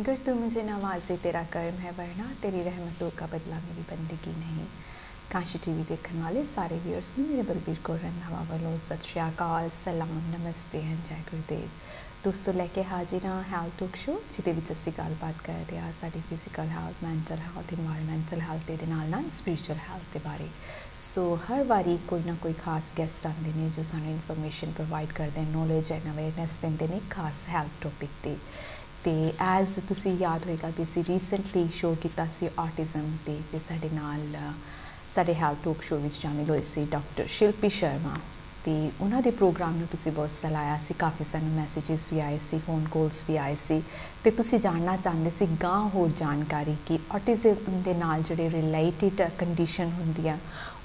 गर तू मुझे नवाजे तेरा कर्म है, वरना तेरी रहमतों का बदला मेरी बंदगी नहीं। काशी टीवी देखने वाले सारे व्यूअर्स ने मेरे बलबीर को रंधावा वालों सत श्री अकाल, सलाम, नमस्ते हैं, जय गुरुदेव। दोस्तों लैके हाजिर हाँ हैल्थ टॉक शो जिदे विच असीं गलबात करते हैं साडी physical health, mental health, environmental health दे नाल स्पिरिचुअल हैल्थ के बारे। सो हर बारी कोई ना कोई खास गेस्ट आते हैं जो सानूं इन्फॉर्मेशन प्रोवाइड करते हैं, नॉलेज एंड अवेयरनेस देंदे ने खास हैल्थ टॉपिक ते। तो एज तुसीं याद होएगा भी असीं रीसेंटली शो किया सी ऑटिज़म ते साडे नाल साडे हैल्थ टॉक शो विच शामिल होए सी डॉक्टर शिल्पी शर्मा। तो उन्होंने प्रोग्राम में तुसी बहुत सलाया सी, काफ़ी सारे मैसेजेस भी आए सी, फोन कॉल्स भी आए सी। तो तुसी जानना चाहते सी गांह होर जानकारी कि ऑटिज़म दे नाल जिहड़े रिलेटेड कंडीशन होंदियां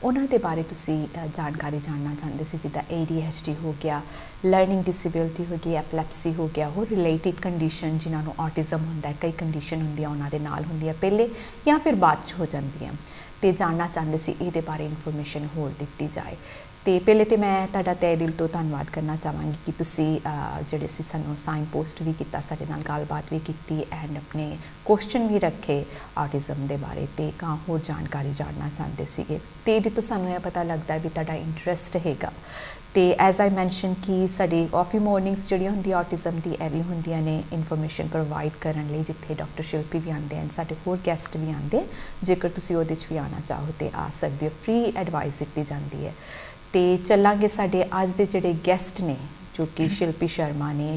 उन्हां दे बारे तुसी जानकारी जानना चाहते सी, जिद्दां ADHD हो गया, लर्निंग डिसेबिलिटी हो गई, एपिलेप्सी हो गया, होर रिलेटेड कंडीशन जिन्हां नूं ऑटिज़म हुंदा है। कई कंडीशन होंदियां उन्हां दे नाल होंदियां पहले या फिर बाद च हो जांदियां, तो जानना चाहते सी इहदे बारे इन्फॉर्मेशन होर दित्ती जाए। तो पहले तो मैं तुहाडा तहे दिल तो धन्नवाद करना चाहांगी कि तुसी जिहड़े सी सानूं साइन पोस्ट भी किया, साडे नाल गलबात भी की एंड अपने क्वेश्चन भी रखे ऑटिज़म दे बारे, तो कां होर जानकारी जानना चाहते सीगे। तो इहदे तो सानूं यह पता लगता है भी तुहाडा इंटरस्ट हैगा। तो एज आई मैंशन कि साडी कॉफी मॉर्निंग्स जिहड़ियां हुंदियां ऑटिज़म दी एह भी हुंदियां ने इन्फॉर्मेशन प्रोवाइड करन लई, जिथे डॉक्टर शिल्पी भी आंदे हैं, साडे होर गेस्ट भी आंदे। जेकर तुसी ओहदे च भी आना चाहो तो आ सकदे हो, फ्री एडवाइस दित्ती जांदी है। तो चलांगे साडे अज दे जिहड़े गेस्ट ने जो कि शिल्पी शर्मा ने,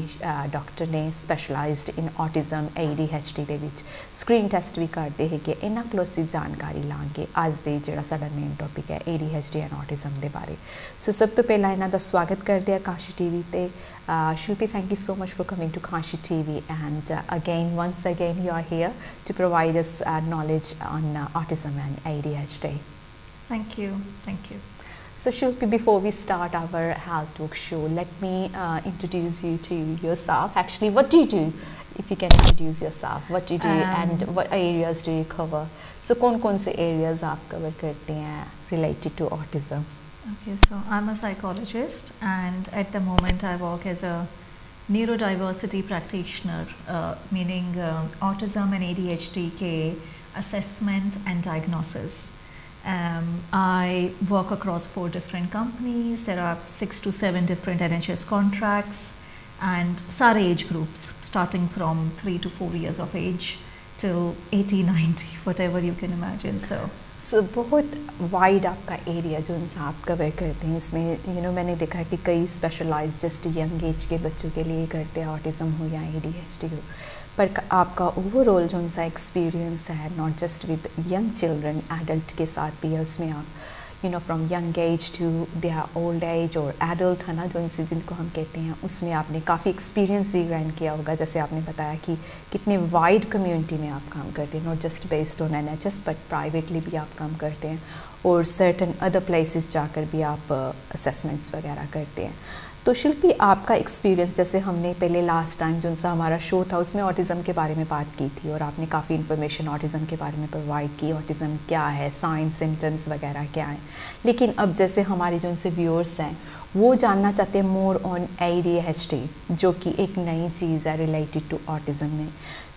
डॉक्टर ने, स्पैशलाइज्ड इन ऑटिज़म ADHD दे विच स्क्रीन टेस्ट भी करते हैं कि इन्हां कोलों असीं जानकारी लांगे अज दे जिहड़ा साडा मेन टॉपिक है ADHD एंड ऑटिज़म दे बारे। सो सब तो पहला इन्हां दा स्वागत करते हैं काशी टीवी ते। Shilpi, thank you so much for coming to Kashi TV and again once again you are here to provide us knowledge on autism and ADHD. Thank you. Thank you. So Shilpi, before we start our health talk show, let me introduce you to yourself. Actually, what do you do? If you can introduce yourself, what do you do and what areas do you cover? So कौन से areas आप cover करते हैं related to autism? Okay, so I'm a psychologist and at the moment I work as a neurodiversity practitioner, meaning autism and ADHD के assessment and diagnosis. I work across 4 different companies. There are 6 to 7 different NHS contracts and सारे age groups starting from 3 to 4 years of age till 80, 90, whatever you can imagine. So बहुत wide आपका area जो इनसे आप cover करते हैं। इसमें मैंने देखा है कि कई स्पेशलाइज जस्ट यंग एज के बच्चों के लिए करते हैं, ऑटिज़म हो या ADHD हो, पर आपका ओवरऑल जो उनका एक्सपीरियंस है not just with young children, adult के साथ भी है, उसमें आप from young age to their old age और एडल्ट है ना, जो इनसे जिनको हम कहते हैं, उसमें आपने काफ़ी एक्सपीरियंस भी ग्रैंड किया होगा। जैसे आपने बताया कि कितने वाइड कम्युनिटी में आप काम करते हैं, not just based on NHS but privately भी आप काम करते हैं और सर्टन अदर प्लेसेस जाकर भी आप असेसमेंट्स वगैरह करते हैं। तो शिल्पी, आपका एक्सपीरियंस, जैसे हमने पहले लास्ट टाइम जो सा हमारा शो था उसमें ऑटिज़म के बारे में बात की थी और आपने काफ़ी इन्फॉर्मेशन ऑटिज़म के बारे में प्रोवाइड की, ऑटिज़म क्या है, साइंस, सिम्टम्स वगैरह क्या हैं। लेकिन अब जैसे हमारे जो उनसे व्यूअर्स हैं वो जानना चाहते हैं मोर ऑन ADHD, जो कि एक नई चीज़ है रिलेटेड टू ऑटिज़म में।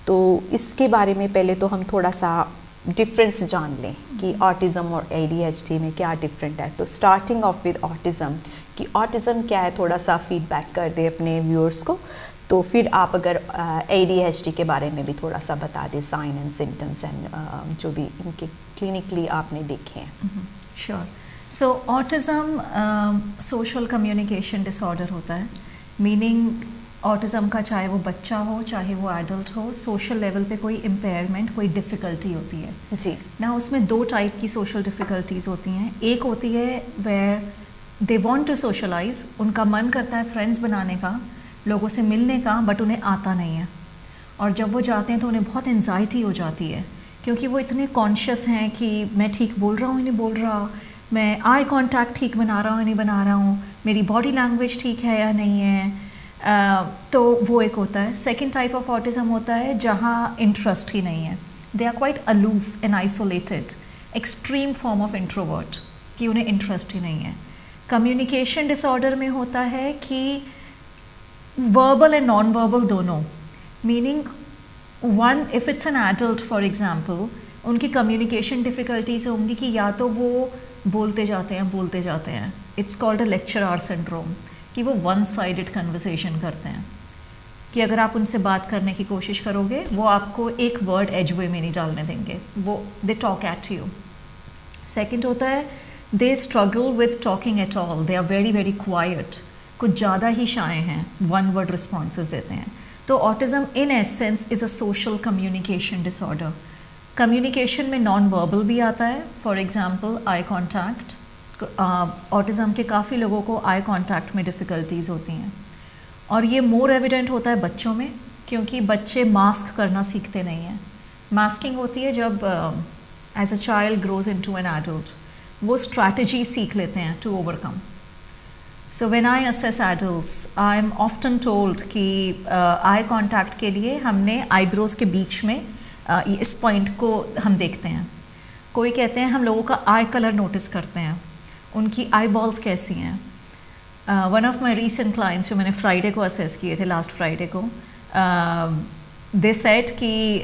तो इसके बारे में पहले तो हम थोड़ा सा डिफरेंस जान लें कि ऑटिज़म और ADHD में क्या डिफरेंट है। तो स्टार्टिंग ऑफ विद ऑटिज़म कि ऑटिज़म क्या है, थोड़ा सा फीडबैक कर दे अपने व्यूअर्स को। तो फिर आप अगर ADHD के बारे में भी थोड़ा सा बता दें, साइन एंड सिम्टम्स एंड जो भी इनके क्लिनिकली आपने देखे हैं। श्योर। सो ऑटिज़म सोशल कम्युनिकेशन डिसऑर्डर होता है, मीनिंग ऑटिज़म का चाहे वो बच्चा हो चाहे वो एडल्ट हो, सोशल लेवल पे कोई इम्पेयरमेंट, कोई डिफ़िकल्टी होती है जी ना। उसमें 2 टाइप की सोशल डिफ़िकल्टीज़ होती हैं। एक होती है where they want to socialise, उनका मन करता है फ्रेंड्स बनाने का, लोगों से मिलने का, बट उन्हें आता नहीं है। और जब वो जाते हैं तो उन्हें बहुत एंजाइटी हो जाती है क्योंकि वो इतने कॉन्शियस हैं कि मैं ठीक बोल रहा हूँ नहीं बोल रहा, मैं आई कॉन्टैक्ट ठीक बना रहा हूँ नहीं बना रहा हूँ, मेरी बॉडी लैंग्वेज ठीक है या नहीं है। तो वो एक होता है। सेकेंड टाइप ऑफ ऑटिज़म होता है जहाँ इंटरेस्ट ही नहीं है, they are quite aloof and isolated, extreme form of introvert, कि उन्हें इंटरेस्ट ही नहीं है। कम्युनिकेशन डिसऑर्डर में होता है कि वर्बल एंड नॉन वर्बल दोनों, meaning one, if it's an adult for example, उनकी कम्युनिकेशन डिफ़िकल्टीज होंगी कि या तो वो बोलते जाते हैं, it's called a lecturer syndrome, कि वो वन साइडेड कन्वर्सेशन करते हैं, कि अगर आप उनसे बात करने की कोशिश करोगे वो आपको एक वर्ड एजवे में नहीं डालने देंगे, वो they talk at you. Second होता है they struggle with talking at all, they are very very quiet, कुछ ज़्यादा ही शाये हैं, वन वर्ड रिस्पॉन्सेज देते हैं। तो autism in essence is a social communication disorder. Communication में नॉन वर्बल भी आता है, for example eye contact. Autism के काफ़ी लोगों को आई कॉन्टैक्ट में डिफ़िकल्टीज़ होती हैं, और ये मोर एविडेंट होता है बच्चों में, क्योंकि बच्चे मास्क करना सीखते नहीं हैं। मास्किंग होती है जब as a child grows into an adult, वो स्ट्रैटेजी सीख लेते हैं to overcome. So when I assess adults, I am often told कि आई कॉन्टैक्ट के लिए हमने आईब्रोज़ के बीच में इस पॉइंट को हम देखते हैं। कोई कहते हैं हम लोगों का आई कलर नोटिस करते हैं, उनकी आई बॉल्स कैसी हैं। One of my recent clients जो मैंने फ्राइडे को असेस किए थे, लास्ट फ्राइडे को, दे सेड कि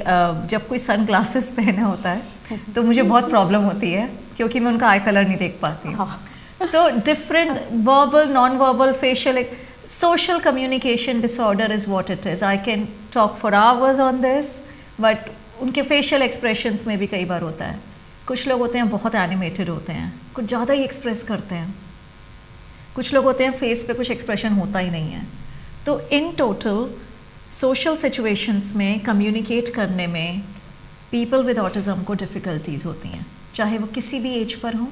जब कोई सन ग्लासेस पहना होता है तो मुझे बहुत प्रॉब्लम होती है, क्योंकि मैं उनका आई कलर नहीं देख पाती। So different verbal, non verbal, facial, social communication disorder is what it is. I can talk for hours on this, but उनके facial expressions में भी कई बार होता है। कुछ लोग होते हैं बहुत एनिमेटेड होते हैं, कुछ ज़्यादा ही एक्सप्रेस करते हैं, कुछ लोग होते हैं फेस पे कुछ एक्सप्रेशन होता ही नहीं है। तो इन टोटल सोशल सिचुएशंस में कम्युनिकेट करने में पीपल विद ऑटिज़म को डिफ़िकल्टीज़ होती हैं, चाहे वो किसी भी एज पर हों,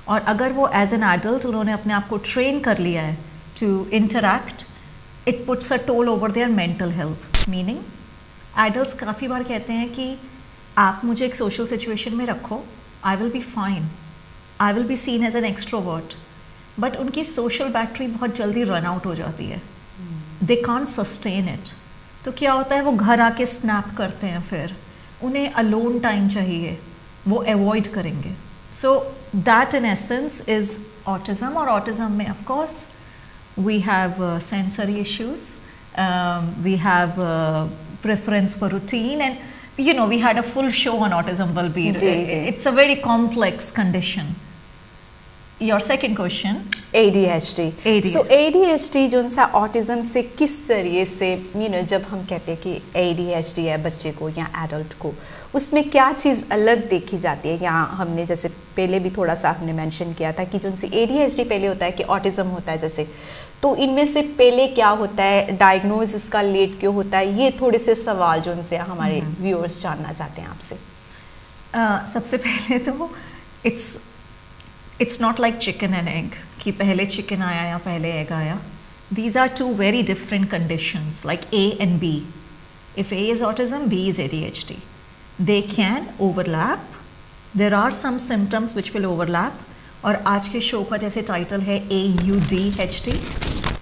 और अगर वो एज एन एडल्ट उन्होंने अपने आप को ट्रेन कर लिया है to interact, it puts a toll over their mental health. Meaning, adults काफ़ी बार कहते हैं कि आप मुझे एक social situation में रखो, I will be fine, I will be seen as an extrovert, but उनकी social battery बहुत जल्दी run out हो जाती है, they can't sustain it. तो क्या होता है, वो घर आके snap करते हैं, फिर उन्हें alone time चाहिए, वो avoid करेंगे. So that in essence is autism, और autism में of course we have sensory issues, we have preference for routine, and you know we had a full show on autism, Balbir. It's a very complex condition. Your second question, ADHD. So ADHD जो सा autism से किस तरीके से जब हम कहते हैं कि ADHD है बच्चे को या एडल्ट को, उसमें क्या चीज़ अलग देखी जाती है? या हमने जैसे पहले भी थोड़ा सा हमने मेंशन किया था कि जो सी ADHD पहले होता है कि ऑटिज्म होता है जैसे, तो इनमें से पहले क्या होता है, डायग्नोज इसका लेट क्यों होता है, ये थोड़े से सवाल जो उनसे हमारे व्यूअर्स जानना चाहते हैं आपसे। सबसे पहले तो it's not like chicken and egg कि पहले चिकन आया या पहले एग आया. These are two very different conditions, like A and B. If A is autism, B is ADHD. They can overlap. There are some symptoms which will overlap. और आज के show का जैसे टाइटल है AUDHD.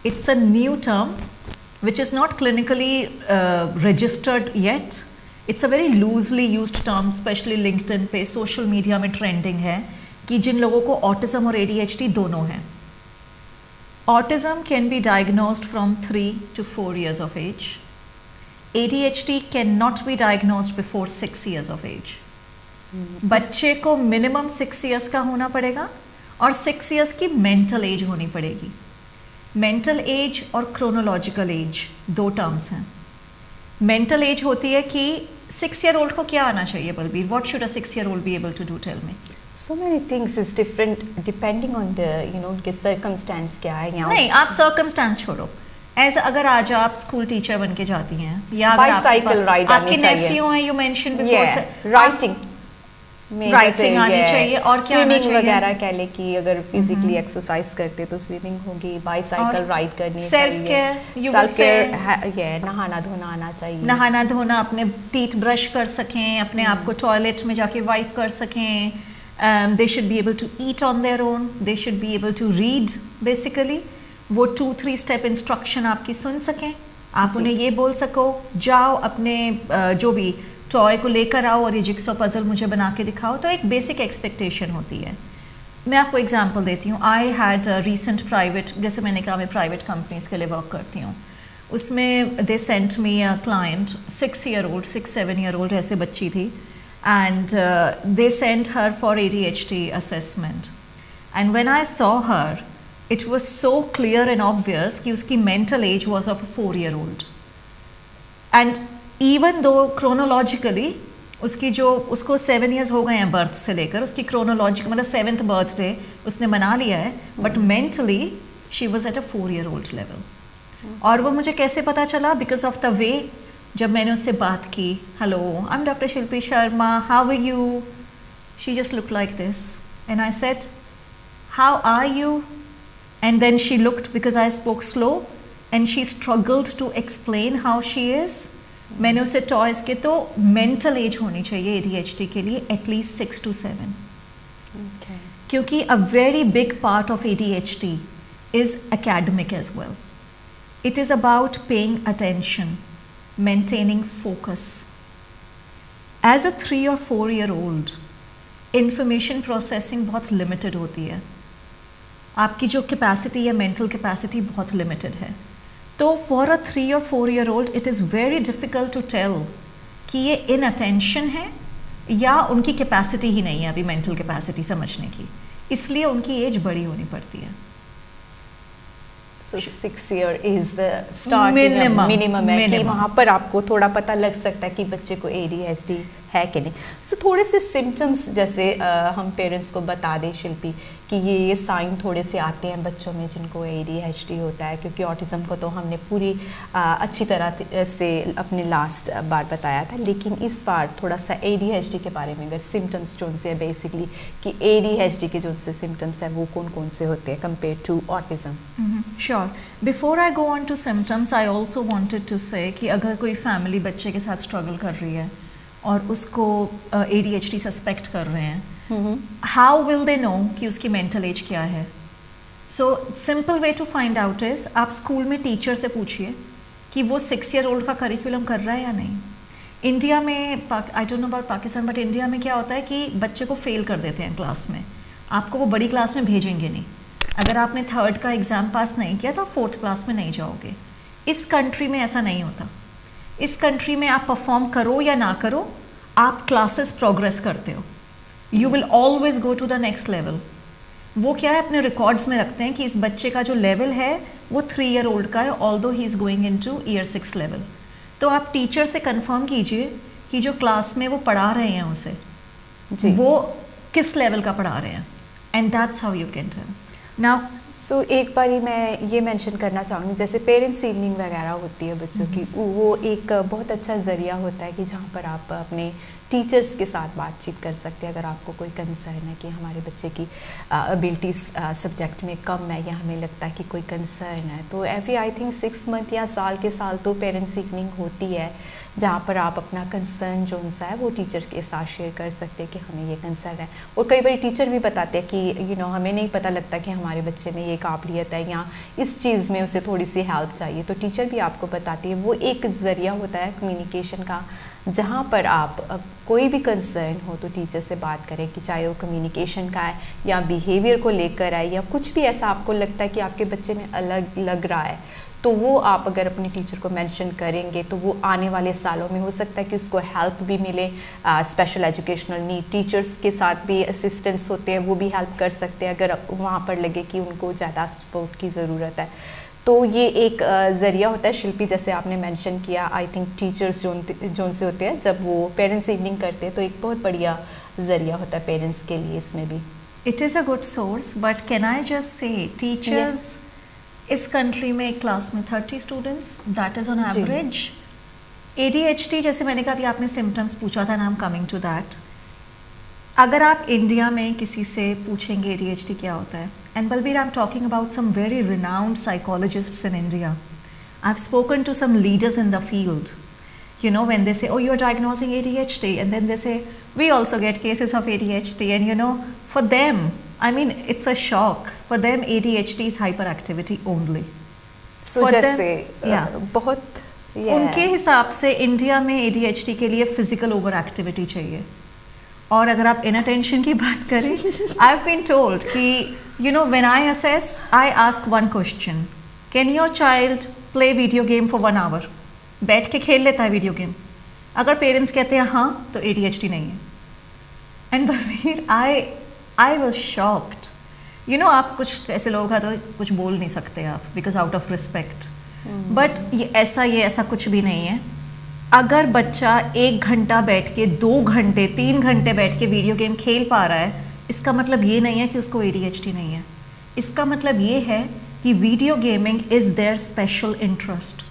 It's a new term which is not clinically registered yet. It's a very loosely used term, especially LinkedIn पे, social media में trending है कि जिन लोगों को ऑटिज्म और ADHD दोनों हैं. Autism can be diagnosed from 3 to 4 years of age. ADHD cannot be diagnosed before 6 years of age. बच्चे को मिनिमम 6 years का होना पड़ेगा और 6 years की मेंटल एज होनी पड़ेगी. मेंटल एज और क्रोनोलॉजिकल एज दो टर्म्स हैं. मेंटल एज होती है कि 6-year-old को क्या आना चाहिए Balbir? What should a 6-year-old be able to do? Tell me. So many things is different depending on the उनके circumstance क्या है. नहीं, आप circumstance छोड़ो. ऐसा अगर आज आप स्कूल टीचर बन के जाती हैं या बाइसाइकिल राइड आनी चाहिए, आपके नेफ्यू हैं, यू मेंशन बिफोर, राइटिंग आनी चाहिए, और स्विमिंग वगैरह कह ले कि अगर फिजिकली एक्सरसाइज करते तो स्विमिंग होगी, बाइसाइकिल राइड करनी चाहिए, सेल्फ केयर, नहाना धोना आना चाहिए, नहाना धोना, अपने टीथ ब्रश कर सकें, अपने आप को टॉयलेट में जाके वाइप कर सकें. They should be able to eat on their own. They should be able to read basically. वो 2-3 step instruction आपकी सुन सकें, आप उन्हें ये बोल सको, जाओ अपने जो भी टॉय को लेकर आओ और ये जिक्सॉ पजल मुझे बना के दिखाओ. तो एक बेसिक एक्सपेक्टेशन होती है. मैं आपको एग्जांपल देती हूँ. आई हैड रिसेंट प्राइवेट, जैसे मैंने कहा मैं प्राइवेट कंपनीज के लिए वर्क करती हूँ. उसमें they sent me a client 6-7 year old ऐसे बच्ची थी and they sent her for ADHD assessment and when I saw her it was so clear and obvious कि उसकी mental age was of a 4-year-old and even though chronologically उसकी जो उसको 7 years हो गए हैं बर्थ से लेकर उसकी chronological मतलब 7th birthday उसने मना लिया है but mentally she was at a 4-year-old level और वो मुझे कैसे पता चला because of the way जब मैंने उससे बात की hello I am doctor Shilpi Sharma how are you she just look like this and I said how are you and then she looked because I spoke slow and she struggled to explain how she is मैंने उसे toys के तो mental as होनी चाहिए ADHD के लिए at least 6 to 7 क्योंकि a very big part of ADHD is academic as well. It is about paying attention, maintaining focus. As a 3 or 4-year-old, information processing बहुत limited होती है. आपकी जो capacity या mental capacity बहुत limited है. तो for a 3 or 4-year-old, it is very difficult to tell कि ये inattention है या उनकी capacity ही नहीं है अभी mental capacity समझने की. इसलिए उनकी age बड़ी होनी पड़ती है. So 6 year is the starting minimum है कि वहाँ पर आपको थोड़ा पता लग सकता है कि बच्चे को ADHD है कि नहीं. सो थोड़े से सिम्टम्स जैसे हम पेरेंट्स को बता दें शिल्पी कि ये साइन थोड़े से आते हैं बच्चों में जिनको ADHD होता है क्योंकि ऑटिज़म को तो हमने पूरी अच्छी तरह से अपने लास्ट बार बताया था लेकिन इस बार थोड़ा सा ADHD के बारे में अगर सिम्टम्स जो से बेसिकली कि ADHD के जो से सिम्टम्स हैं वो कौन कौन से होते हैं compare to autism. Sure. Before I go on to symptoms I also wanted to say कि अगर कोई फैमिली बच्चे के साथ स्ट्रगल कर रही है और उसको ADHD सस्पेक्ट कर रहे हैं हाउ विल दे नो कि उसकी मेंटल एज क्या है. So simple way to find out is आप स्कूल में टीचर से पूछिए कि वो 6-year-old का करिकुलम कर रहा है या नहीं. इंडिया में I don't know about Pakistan but India में क्या होता है कि बच्चे को फेल कर देते हैं क्लास में. आपको वो बड़ी क्लास में भेजेंगे नहीं. अगर आपने 3rd का एग्ज़ाम पास नहीं किया तो 4th क्लास में नहीं जाओगे. इस कंट्री में ऐसा नहीं होता. इस कंट्री में आप परफॉर्म करो या ना करो आप क्लासेस प्रोग्रेस करते हो. You will always go to the next level. वो क्या है अपने रिकॉर्ड्स में रखते हैं कि इस बच्चे का जो लेवल है वो 3-year-old का है although he is going into year 6 level. तो आप टीचर से कंफर्म कीजिए कि जो क्लास में वो पढ़ा रहे हैं उसे जी. वो किस लेवल का पढ़ा रहे हैं and that's how you can tell. Now so एक बारी मैं ये मेंशन करना चाहूँगी जैसे पेरेंट्स इवनिंग वगैरह होती है बच्चों की वो एक बहुत अच्छा ज़रिया होता है कि जहाँ पर आप अपने टीचर्स के साथ बातचीत कर सकते हैं अगर आपको कोई कंसर्न है कि हमारे बच्चे की एबिलिटीज़ सब्जेक्ट में कम है या हमें लगता है कि कोई कंसर्न है तो एवरी आई थिंक 6 मंथ या साल के साल तो पेरेंट्स इवनिंग होती है जहाँ पर आप अपना कंसर्न जो सा है वो टीचर के साथ शेयर कर सकते हैं कि हमें ये कंसर्न है. और कई बार टीचर भी बताते हैं कि हमें नहीं पता लगता कि हमारे बच्चे में ये काबिलियत है या इस चीज़ में उसे थोड़ी सी हेल्प चाहिए तो टीचर भी आपको बताती है. वो एक ज़रिया होता है कम्युनिकेशन का जहाँ पर आप कोई भी कंसर्न हो तो टीचर से बात करें कि चाहे वो कम्युनिकेशन का है या बिहेवियर को लेकर है या कुछ भी ऐसा आपको लगता है कि आपके बच्चे में अलग लग रहा है तो वो आप अगर अपने टीचर को मेंशन करेंगे तो वो आने वाले सालों में हो सकता है कि उसको हेल्प भी मिले. स्पेशल एजुकेशनल नीड टीचर्स के साथ भी असिस्टेंट्स होते हैं वो भी हेल्प कर सकते हैं अगर वहाँ पर लगे कि उनको ज़्यादा सपोर्ट की ज़रूरत है. तो ये एक ज़रिया होता है शिल्पी जैसे आपने मेंशन किया. आई थिंक टीचर्स जोन से होते हैं जब वो पेरेंट्स इवनिंग करते हैं तो एक बहुत बढ़िया ज़रिया होता है पेरेंट्स के लिए. इसमें भी it is a good source but can I just say teachers इस कंट्री में एक क्लास में 30 students that is on average. ADHD जैसे मैंने कहा अभी आपने सिम्टम्स पूछा था ना I am coming to that. अगर आप इंडिया में किसी से पूछेंगे ADHD क्या होता है and Balbir I'm talking about some very renowned psychologists in India. I've spoken to some leaders in the field. When they say, oh, you're diagnosing ADHD and then they say, we also get cases of ADHD and for them, I mean, it's a shock. For them, ADHD is hyperactivity only. So जैसे बहुत उनके हिसाब से India में ADHD के लिए physical over activity चाहिए. और अगर आप इनअटेंशन की बात करें आई हैव बीन टोल्ड कि when I assess I ask one question can your child play video game for 1 hour, बैठ के खेल लेता है वीडियो गेम। अगर पेरेंट्स कहते हैं हाँ तो ADHD नहीं है। And Balvir I was shocked. You know, आप कुछ ऐसे लोग हैं तो कुछ बोल नहीं सकते आप, because out of respect, but ये ऐसा कुछ भी नहीं है। अगर बच्चा 1 घंटा बैठ के 2 घंटे 3 घंटे बैठ के वीडियो गेम खेल पा रहा है, इसका मतलब ये नहीं है कि उसको ADHD नहीं है। इसका मतलब ये है कि video gaming is their special interest,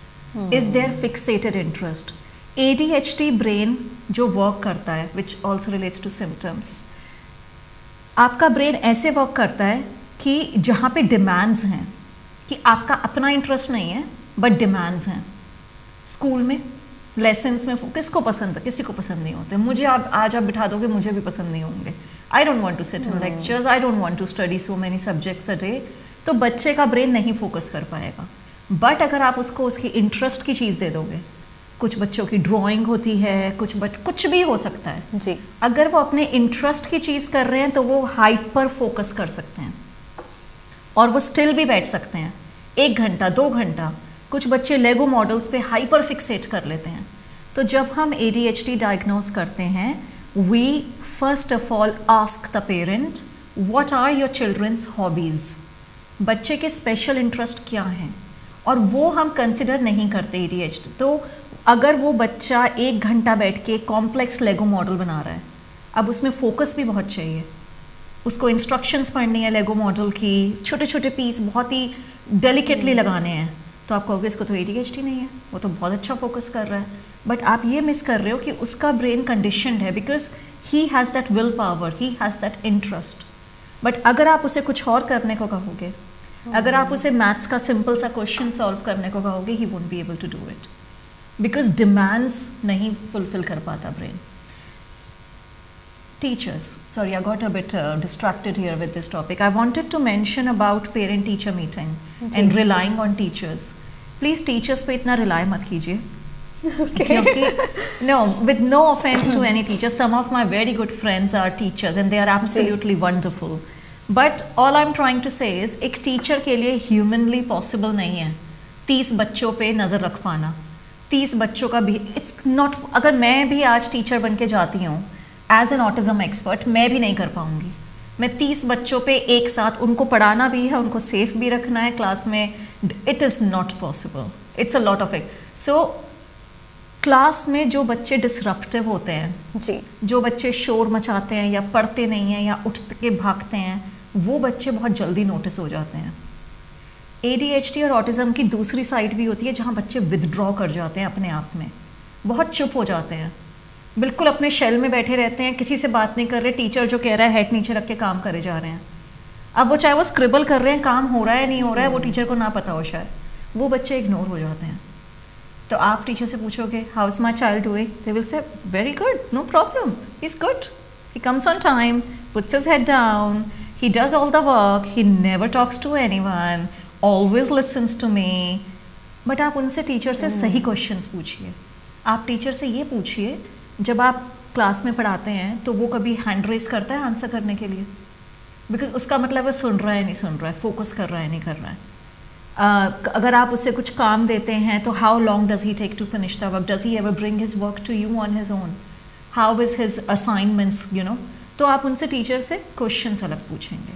is their fixated interest. ADHD brain जो वर्क करता है, which also relates to symptoms, आपका ब्रेन ऐसे वर्क करता है कि जहाँ पे डिमांड्स हैं, कि आपका अपना इंटरेस्ट नहीं है बट डिमांड्स हैं। स्कूल में लेसन्स में किसको पसंद है, किसी को पसंद नहीं होते। मुझे आज आप बिठा दोगे, मुझे भी पसंद नहीं होंगे। I don't want to sit in lectures, I don't want to study so many subjects a day. तो बच्चे का ब्रेन नहीं फोकस कर पाएगा। बट अगर आप उसको उसकी इंटरेस्ट की चीज़ दे दोगे, कुछ बच्चों की ड्राइंग होती है, कुछ भी हो सकता है जी, अगर वो अपने इंटरेस्ट की चीज़ कर रहे हैं तो वो हाइपर फोकस कर सकते हैं और वो स्टिल भी बैठ सकते हैं 1 घंटा 2 घंटा। कुछ बच्चे लेगो मॉडल्स पे हाइपर फिक्सेट कर लेते हैं। तो जब हम ADHD डायग्नोज करते हैं, we first of all ask the parent what are your children's hobbies, बच्चे के स्पेशल इंटरेस्ट क्या हैं, और वो हम कंसिडर नहीं करते ADHD। तो अगर वो बच्चा 1 घंटा बैठ के कॉम्प्लेक्स लेगो मॉडल बना रहा है, अब उसमें फोकस भी बहुत चाहिए, उसको इंस्ट्रक्शंस पढ़नी है लेगो मॉडल की, छोटे छोटे पीस बहुत ही डेलिकेटली लगाने हैं, तो आप कहोगे इसको तो ADHD नहीं है, वो तो बहुत अच्छा फोकस कर रहा है। बट आप ये मिस कर रहे हो कि उसका ब्रेन कंडीशनड है, because he has that will power, he has that interest. But अगर आप उसे कुछ और करने को कहोगे, अगर आप उसे मैथ्स का सिंपल सा क्वेश्चन सॉल्व करने को कहोगे, he won't be able to do it, because demands नहीं फुलफिल कर पाता brain. Teachers, sorry, I got a bit distracted here with this topic. I wanted to mention about parent-teacher meeting and relying on teachers. Please teachers पे इतना rely मत कीजिए, क्योंकि no, with no offense to any teacher, some of my very good friends are teachers and they are absolutely wonderful. But all I'm trying to say is, एक teacher के लिए humanly possible नहीं है 30 बच्चों पे नज़र रख पाना। 30 बच्चों का भी it's not, अगर मैं भी आज टीचर बन के जाती हूँ एज एन ऑटिज़म एक्सपर्ट, मैं भी नहीं कर पाऊँगी। मैं 30 बच्चों पे एक साथ उनको पढ़ाना भी है, उनको सेफ भी रखना है क्लास में, it is not possible, it's a lot of it. So class में जो बच्चे डिसरप्टिव होते हैं जी, जो बच्चे शोर मचाते हैं या पढ़ते नहीं हैं या उठ के भागते हैं, वो बच्चे बहुत जल्दी नोटिस हो जाते हैं। ADHD और ऑटिज़म की दूसरी साइड भी होती है, जहाँ बच्चे विदड्रॉ कर जाते हैं अपने आप में, बहुत चुप हो जाते हैं, बिल्कुल अपने शेल में बैठे रहते हैं, किसी से बात नहीं कर रहे, टीचर जो कह रहा है हेड नीचे रख के काम करे जा रहे हैं। अब वो चाहे वो स्क्रिबल कर रहे हैं, काम हो रहा है नहीं हो रहा है वो टीचर को ना पता हो, शायद वो बच्चे इग्नोर हो जाते हैं। तो आप टीचर से पूछोगे how is my child doing, they will say very good, no problem, he is good, he comes on time, puts his head down, he does all the work, he never talks to anyone, always listens to me। But आप उनसे teacher से सही questions पूछिए। आप teacher से ये पूछिए, जब आप क्लास में पढ़ाते हैं तो वो कभी हैंड रेस करता है आंसर करने के लिए, बिकॉज उसका मतलब है सुन रहा है नहीं सुन रहा है, फोकस कर रहा है नहीं कर रहा है। अगर आप उससे कुछ काम देते हैं तो how long does he take to finish the work, does he ever bring his work to you on his own, how is his assignments, you know. तो आप उनसे टीचर से क्वेश्चंस अलग पूछेंगे।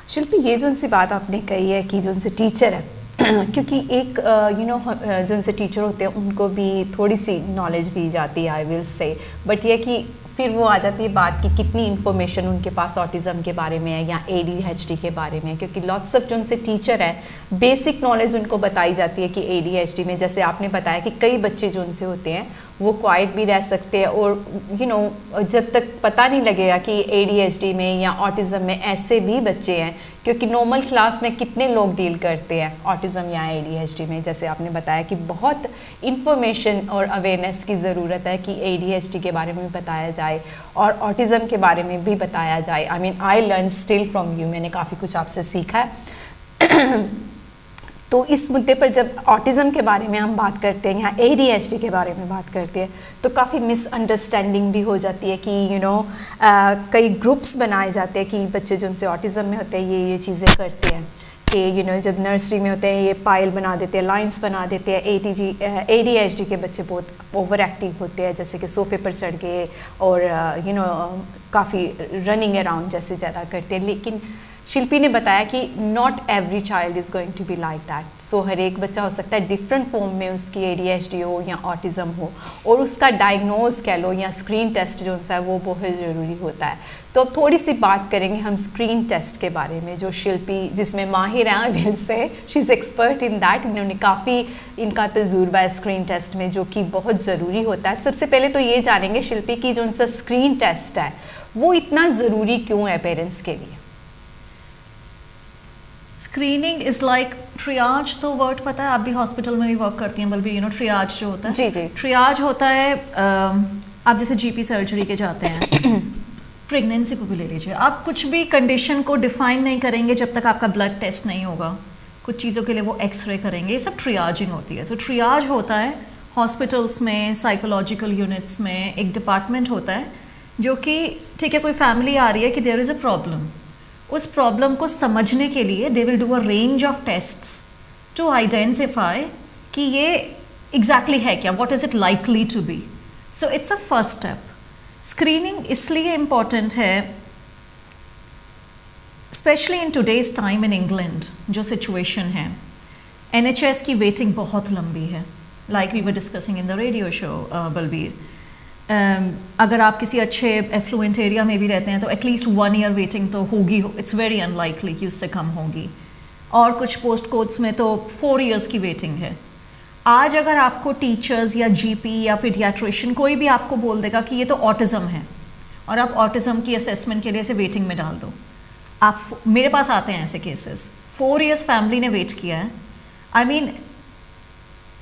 शिल्पी, ये जो उनसी बात आपने कही है कि जो उनसे टीचर है क्योंकि एक जो उनसे टीचर होते हैं उनको भी थोड़ी सी नॉलेज दी जाती है, आई विल से, बट ये कि फिर वो आ जाती है बात कि कितनी इन्फॉर्मेशन उनके पास ऑटिज़म के बारे में है या ADHD के बारे में है, क्योंकि लॉट्स ऑफ जो उनसे टीचर है बेसिक नॉलेज उनको बताई जाती है कि ADHD में, जैसे आपने बताया कि कई बच्चे जो उनसे होते हैं वो क्वाइट भी रह सकते हैं और जब तक पता नहीं लगेगा कि ADHD में या ऑटिज़म में ऐसे भी बच्चे हैं, क्योंकि नॉर्मल क्लास में कितने लोग डील करते हैं ऑटिज़म या ADHD में, जैसे आपने बताया कि बहुत इन्फॉर्मेशन और अवेयरनेस की ज़रूरत है कि ADHD के बारे में बताया जाए और ऑटिज़म के बारे में भी बताया जाए। I mean I learn still from you, मैंने काफ़ी कुछ आपसे सीखा है। तो इस मुद्दे पर जब ऑटिज़म के बारे में हम बात करते हैं या ADHD के बारे में बात करते हैं तो काफ़ी मिसअंडरस्टैंडिंग भी हो जाती है कि कई ग्रुप्स बनाए जाते हैं कि बच्चे जो उनसे ऑटिज़म में होते हैं ये चीज़ें करते हैं। कि जब नर्सरी में होते हैं ये पाइल बना देते हैं, लाइंस बना देते हैं। ADHD के बच्चे बहुत ओवर एक्टिव होते हैं, जैसे कि सोफ़े पर चढ़ गए और काफ़ी रनिंग अराउंड जैसे ज़्यादा करते हैं। लेकिन शिल्पी ने बताया कि not every child is going to be like that. So हर एक बच्चा हो सकता है डिफरेंट फॉर्म में उसकी ADHD हो या ऑटिज़म हो, और उसका डायग्नोज कह लो या स्क्रीन टेस्ट जो है वो बहुत ज़रूरी होता है। तो अब थोड़ी सी बात करेंगे हम स्क्रीन टेस्ट के बारे में, जो शिल्पी जिसमें माहिर हैं will say, she is expert in that. इन्होंने काफ़ी इनका तजुर्बा है स्क्रीन टेस्ट में, जो कि बहुत ज़रूरी होता है। सबसे पहले तो ये जानेंगे शिल्पी की जो उनका स्क्रीन टेस्ट है वो इतना ज़रूरी क्यों है पेरेंट्स के लिए? स्क्रीनिंग इज़ लाइक ट्रियाज, तो वर्ड पता है, आप भी हॉस्पिटल में भी वर्क करती हैं बल्कि ट्रियाज जो होता है, जी जी, ट्रियाज होता है। आप जैसे GP सर्जरी के जाते हैं, प्रेगनेंसी को भी ले लीजिए, आप कुछ भी कंडीशन को डिफाइन नहीं करेंगे जब तक आपका ब्लड टेस्ट नहीं होगा। कुछ चीज़ों के लिए वो एक्सरे करेंगे, ये सब ट्रियाजिंग होती है। सो ट्रियाज होता है हॉस्पिटल्स में, साइकोलॉजिकल यूनिट्स में एक डिपार्टमेंट होता है जो कि ठीक है, कोई फैमिली आ रही है कि देयर इज़ अ प्रॉब्लम, उस प्रॉब्लम को समझने के लिए they will do a range of tests to identify कि ये एग्जैक्टली है क्या, what is it likely to be. So it's a first step. Screening इसलिए इम्पॉर्टेंट है, specially in today's time in England जो सिचुएशन है, NHS की waiting बहुत लंबी है, like we were discussing in the radio show Balbir. अगर आप किसी अच्छे एफ्लुएंट एरिया में भी रहते हैं तो एटलीस्ट 1 ईयर वेटिंग तो होगी, इट्स वेरी अनलाइकली कि उससे कम होगी, और कुछ पोस्ट कोड्स में तो 4 इयर्स की वेटिंग है। आज अगर आपको टीचर्स या GP या पीडियाट्रिशियन कोई भी आपको बोल देगा कि ये तो ऑटिज़म है और आप ऑटिज़म की असेसमेंट के लिए इसे वेटिंग में डाल दो, आप मेरे पास आते हैं ऐसे केसेस, 4 इयर्स फैमिली ने वेट किया है। I mean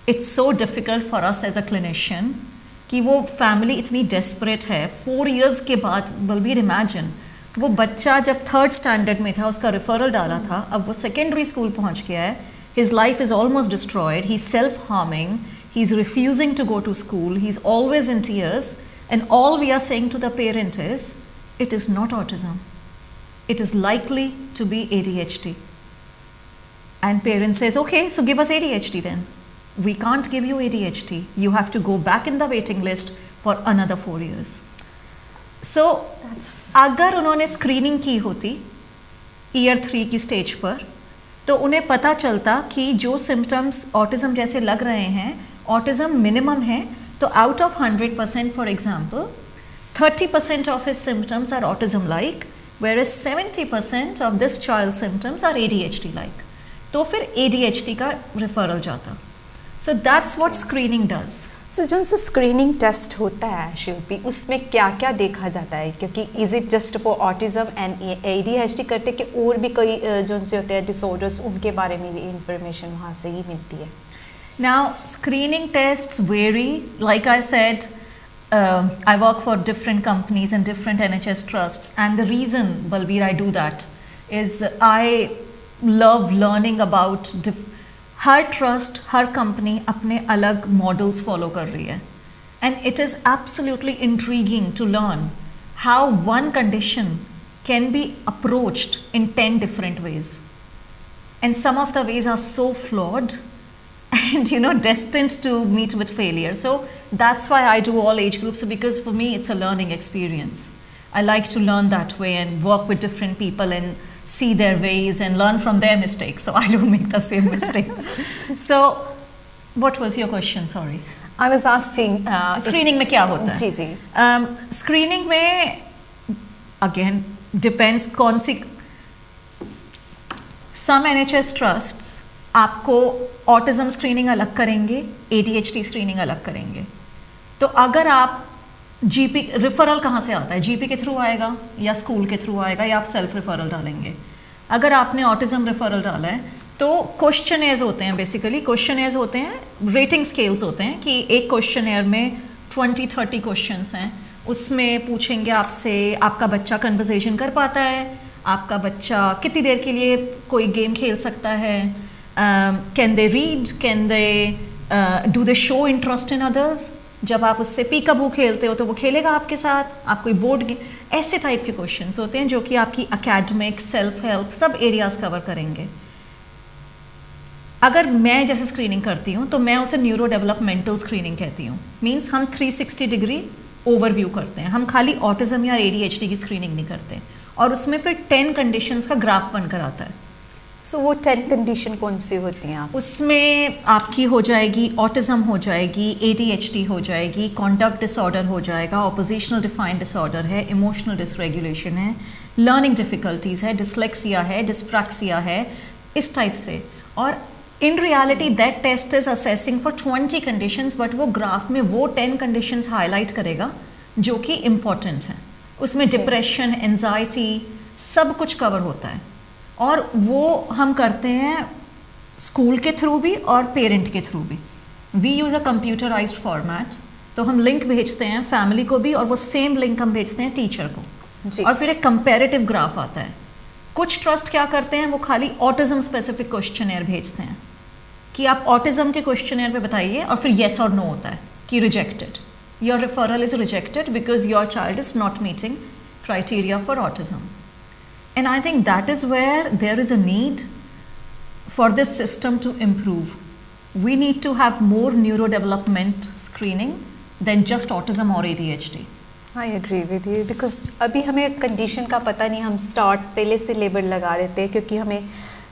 it's so difficult for us as a clinician कि वो फैमिली इतनी डेस्परेट है 4 इयर्स के बाद। बलबीर इमेजिन, वो बच्चा जब 3rd स्टैंडर्ड में था उसका रेफरल डाला था, अब वो सेकेंडरी स्कूल पहुंच गया है, his life is almost destroyed, he is self harming, he is refusing to go to school, he is always in tears, and all we are saying to the parent is it is not autism, it is likely to be ADHD. And parents says, okay, so give us ADHD then. We can't give you ADHD. You have to go back in the waiting list for another 4 years. So, अगर उन्होंने screening की होती year 3 की stage पर, तो उन्हें पता चलता कि जो सिम्टम्स ऑटिज़म जैसे लग रहे हैं, ऑटिज़म मिनिमम है, तो out of 100%, for example 30% of his symptoms are autism-like, whereas 70% of this child's symptoms are ADHD-like. तो फिर ADHD का referral जाता. So that's what screening does. So जो सा स्क्रीनिंग टेस्ट होता है शिल्पी, उसमें क्या क्या देखा जाता है? क्योंकि is it just for autism and ADHD करते कि और भी कोई जो से होते हैं डिसऑर्डर्स, उनके बारे में भी इंफॉर्मेशन वहाँ से ही मिलती है? Now screening tests vary. Like I said, I work for different companies and different NHS trusts, and the reason, Balbir, I do that is I love learning about हर ट्रस्ट, हर कंपनी अपने अलग models follow कर रही है, and it is absolutely intriguing to learn how one condition can be approached in 10 different ways, and some of the ways are so flawed and destined to meet with failure. So that's why I do all age groups, because for me it's a learning experience. I like to learn that way and work with different people and see their ways and learn from their mistakes, so I don't make the same mistakes. So what was your question? Sorry, I was asking screening में क्या होता है? जी जी, screening में again depends कौन सी, some NHS trusts आपको autism screening अलग करेंगे, ADHD screening अलग करेंगे। तो अगर आप GP रेफरल कहाँ से आता है? GP के थ्रू आएगा या स्कूल के थ्रू आएगा या आप सेल्फ रेफरल डालेंगे? अगर आपने ऑटिज्म रेफरल डाला है तो क्वेश्चनेयर्स होते हैं, बेसिकली क्वेश्चनेयर्स होते हैं, रेटिंग स्केल्स होते हैं कि एक क्वेश्चनेयर में 20-30 क्वेश्चंस हैं, उसमें पूछेंगे आपसे आपका बच्चा कन्वर्सेशन कर पाता है, आपका बच्चा कितनी देर के लिए कोई गेम खेल सकता है, can they read, can they do they show interest in others. जब आप उससे पीकाबू खेलते हो तो वो खेलेगा आपके साथ, आप कोई बोर्ड गेम, ऐसे टाइप के क्वेश्चंस होते हैं जो कि आपकी एकेडमिक, सेल्फ हेल्प सब एरियाज कवर करेंगे। अगर मैं जैसे स्क्रीनिंग करती हूँ तो मैं उसे न्यूरो डेवलपमेंटल स्क्रीनिंग कहती हूँ। मीन्स हम 360 डिग्री ओवरव्यू करते हैं, हम खाली ऑटिज्म या ADHD की स्क्रीनिंग नहीं करते। और उसमें फिर 10 कंडीशंस का ग्राफ बनकर आता है। सो वो 10 कंडीशन कौन सी होती हैं? उसमें आपकी हो जाएगी ऑटिज्म, हो जाएगी ADHD, हो जाएगी कॉन्डक्ट डिसऑर्डर, हो जाएगा ऑपोजिशनल डिफाइंड डिसऑर्डर है, इमोशनल डिसरेगुलेशन है, लर्निंग डिफ़िकल्टीज़ है, डिसलेक्सिया है, डिस्प्रैक्सिया है, इस टाइप से। और in reality that test is assessing for 20 conditions, but वो ग्राफ में वो 10 कंडीशंस हाईलाइट करेगा जो कि इम्पॉर्टेंट हैं। उसमें डिप्रेशन, एंजाइटी, सब कुछ कवर होता है। और वो हम करते हैं स्कूल के थ्रू भी और पेरेंट के थ्रू भी। We use a computerised format, तो हम लिंक भेजते हैं फैमिली को भी और वो सेम लिंक हम भेजते हैं टीचर को जी। और फिर एक कंपैरेटिव ग्राफ आता है। कुछ ट्रस्ट क्या करते हैं, वो खाली ऑटिज्म स्पेसिफिक क्वेश्चनेयर भेजते हैं कि आप ऑटिज्म के क्वेश्चनेयर पे बताइए और फिर येस और नो होता है कि rejected, your referral is rejected because your child is not meeting criteria for autism. And I think that is where there is a need for this system to improve. We need to have more neurodevelopment screening than just autism or ADHD. I agree with you because अभी हमें condition का पता नहीं, हम start पहले से label लगा देते हैं क्योंकि हमें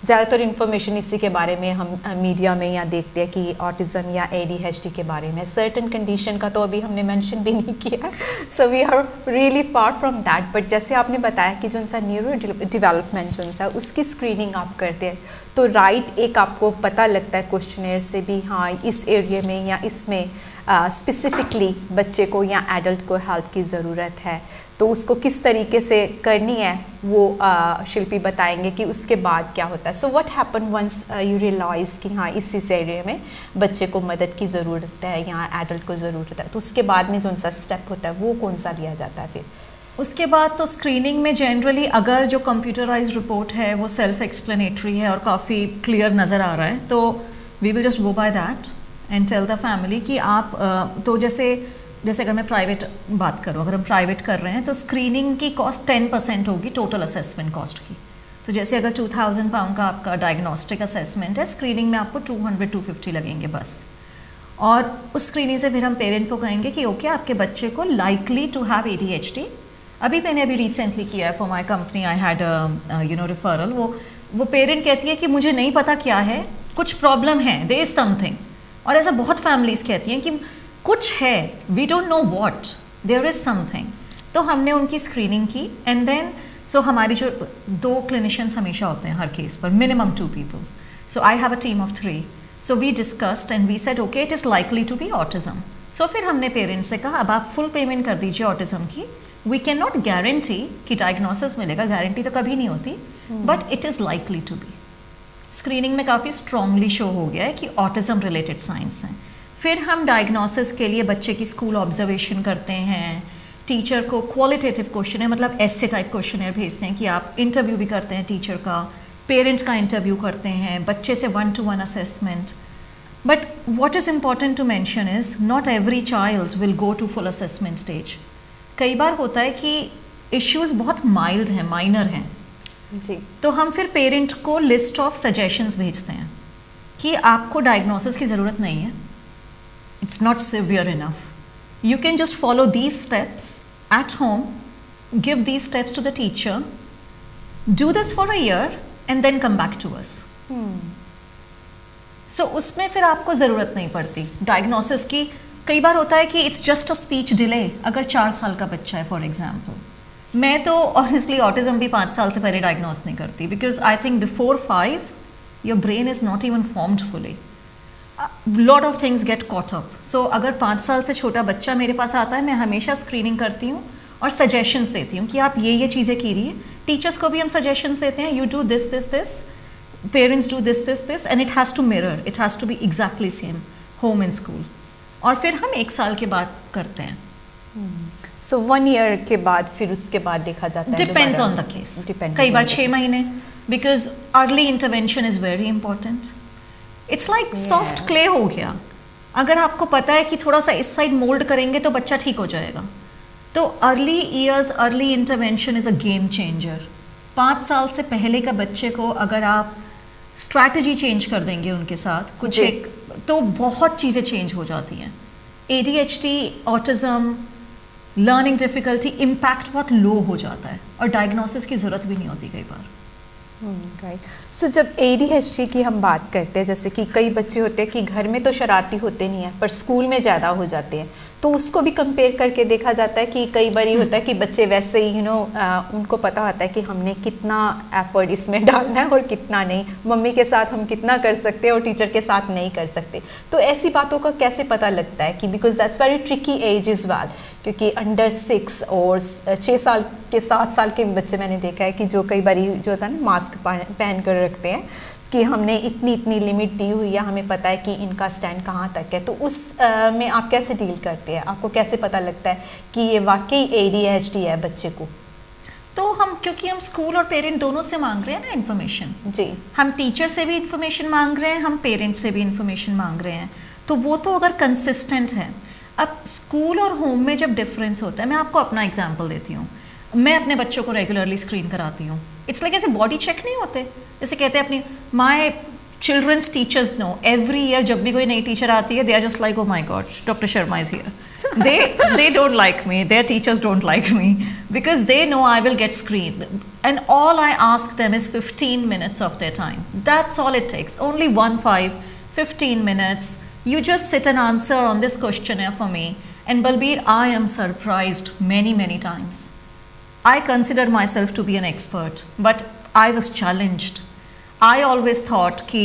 ज़्यादातर इन्फॉर्मेशन इसी के बारे में हम मीडिया में या देखते हैं कि ऑटिज़म या ADHD के बारे में। सर्टन कंडीशन का तो अभी हमने मेंशन भी नहीं किया, so we are really far from that. But जैसे आपने बताया कि जो सा न्यूरो डेवलपमेंट जो सा उसकी स्क्रीनिंग आप करते हैं तो राइट एक आपको पता लगता है क्वेश्चनेयर से भी, हाँ इस एरिया में या इसमें स्पेसिफिकली बच्चे को या एडल्ट को हेल्प की ज़रूरत है, तो उसको किस तरीके से करनी है वो शिल्पी बताएंगे कि उसके बाद क्या होता है। So what happen once you realise कि हाँ इस एरिया में बच्चे को मदद की ज़रूरत है या एडल्ट को ज़रूरत है, तो उसके बाद में जो सा स्टेप होता है वो कौन सा लिया जाता है फिर? उसके बाद तो स्क्रीनिंग में जनरली अगर जो कंप्यूटराइज्ड रिपोर्ट है वो सेल्फ एक्सप्लेनेटरी है और काफ़ी क्लियर नज़र आ रहा है, तो we will just go by that and tell the family कि आप तो जैसे अगर मैं प्राइवेट बात करूँ, अगर हम प्राइवेट कर रहे हैं तो स्क्रीनिंग की कॉस्ट 10% होगी टोटल असेसमेंट कॉस्ट की। तो जैसे अगर 2000 पाउंड का आपका डायग्नोस्टिक असेसमेंट है, स्क्रीनिंग में आपको 200-250 लगेंगे बस। और उस स्क्रीनिंग से फिर हम पेरेंट को कहेंगे कि ओके आपके बच्चे को लाइकली टू हैव ADHD। मैंने रिसेंटली किया है for my company, I had referral. वो पेरेंट कहती है कि मुझे नहीं पता क्या है, कुछ प्रॉब्लम है, देयर इज समथिंग। और ऐसा बहुत फैमिलीज कहती हैं कि कुछ है, we don't know what, there is something. तो हमने उनकी स्क्रीनिंग की एंड देन सो हमारी जो 2 क्लिनिशियंस हमेशा होते हैं हर केस पर, minimum 2 people. So I have a team of 3। So we discussed and we said okay it is likely to be autism. So फिर हमने पेरेंट्स से कहा अब आप फुल पेमेंट कर दीजिए ऑटिज्म की। वी कैन नॉट गारंटी कि डायग्नोसिस मिलेगा, गारंटी तो कभी नहीं होती, but it is likely to be. Screening में काफ़ी स्ट्रांगली शो हो गया है कि ऑटिज्म रिलेटेड साइंस हैं। फिर हम डायग्नोसिस के लिए बच्चे की स्कूल ऑब्जर्वेशन करते हैं, टीचर को क्वालिटेटिव क्वेश्चन है मतलब ऐसे टाइप क्वेश्चन भेजते हैं कि आप इंटरव्यू भी करते हैं टीचर का, पेरेंट का इंटरव्यू करते हैं, बच्चे से 1-to-1 assessment. But what is important to mention is not every child will go to full assessment stage. कई बार होता है कि इश्यूज़ बहुत माइल्ड हैं, माइनर हैं जी, तो हम फिर पेरेंट को लिस्ट ऑफ सजेशंस भेजते हैं कि आपको डायग्नोसिस की ज़रूरत नहीं है, it's not severe enough, you can just follow these steps at home, give these steps to the teacher, do this for a year and then come back to us. So उसमें फिर आपको ज़रूरत नहीं पड़ती डायग्नोसिस की। कई बार होता है कि it's just a speech delay, अगर 4 साल का बच्चा है फॉर एग्जाम्पल। मैं तो ऑनेस्टली ऑटिज्म भी 5 साल से पहले डायग्नोस नहीं करती, because I think before 5 your brain is not even formed fully, lot of things get caught up. So अगर 5 साल से छोटा बच्चा मेरे पास आता है, मैं हमेशा स्क्रीनिंग करती हूँ और सजेशंस देती हूँ कि आप ये चीज़ें कीजिए। टीचर्स को भी हम सजेशंस देते हैं, you do this this this, parents do this this this, and it has to mirror, it has to be exactly same home and school. और फिर हम 1 साल के बाद करते हैं। सो 1 ईयर के बाद फिर उसके बाद देखा जाता है, डिपेंड्स ऑन द केस, कई बार 6 महीने, because early intervention is very important. It's like soft clay हो गया, अगर आपको पता है कि थोड़ा सा इस साइड मोल्ड करेंगे तो बच्चा ठीक हो जाएगा। तो early years, early intervention is a game changer. 5 साल से पहले का बच्चे को अगर आप स्ट्रैटेजी चेंज कर देंगे उनके साथ कुछ एक, तो बहुत चीज़ें चेंज हो जाती हैं। ADHD, autism, learning difficulty, impact बहुत लो हो जाता है और डायग्नोसिस की ज़रूरत भी नहीं होती कई बार। राइट। सो जब ADHD की हम बात करते हैं, जैसे कि कई बच्चे होते हैं कि घर में तो शरारती होते नहीं हैं पर स्कूल में ज़्यादा हो जाते हैं, तो उसको भी कंपेयर करके देखा जाता है कि कई बार होता है कि बच्चे वैसे ही उनको पता होता है कि हमने कितना एफर्ट इसमें डालना है और कितना नहीं, मम्मी के साथ हम कितना कर सकते हैं और टीचर के साथ नहीं कर सकते। तो ऐसी बातों का कैसे पता लगता है कि because that's very tricky age is well, क्योंकि अंडर 6 और 6 साल के 7 साल के बच्चे मैंने देखा है कि जो कई बार जो होता है ना मास्क पहन कर रखते हैं कि हमने इतनी लिमिट दी हुई है, हमें पता है कि इनका स्टैंड कहाँ तक है। तो उस में आप कैसे डील करते हैं? आपको कैसे पता लगता है कि ये वाकई ADHD है बच्चे को? तो हम, क्योंकि हम स्कूल और पेरेंट दोनों से मांग रहे हैं ना इन्फॉर्मेशन, जी, हम टीचर से भी इन्फॉर्मेशन मांग रहे हैं, हम पेरेंट्स से भी इन्फॉर्मेशन मांग रहे हैं, तो वो तो अगर कंसिस्टेंट है। अब स्कूल और होम में जब डिफरेंस होता है, मैं आपको अपना एग्जांपल देती हूँ। मैं अपने बच्चों को रेगुलरली स्क्रीन कराती हूँ। इट्स लाइक ऐसे बॉडी चेक नहीं होते, जैसे कहते हैं अपनी my children's teachers know every year जब भी कोई नई टीचर आती है, they are just like, oh my god, doctor Sharma is here. they don't like me, their teachers don't like me because they know I will get screened, and all I ask them is 15 minutes of their time. That's all it takes, only 15 minutes. You just sit and answer on this questionnaire for me, and Balbir, I am surprised many times. I consider myself to be an expert, but I was challenged. I always thought कि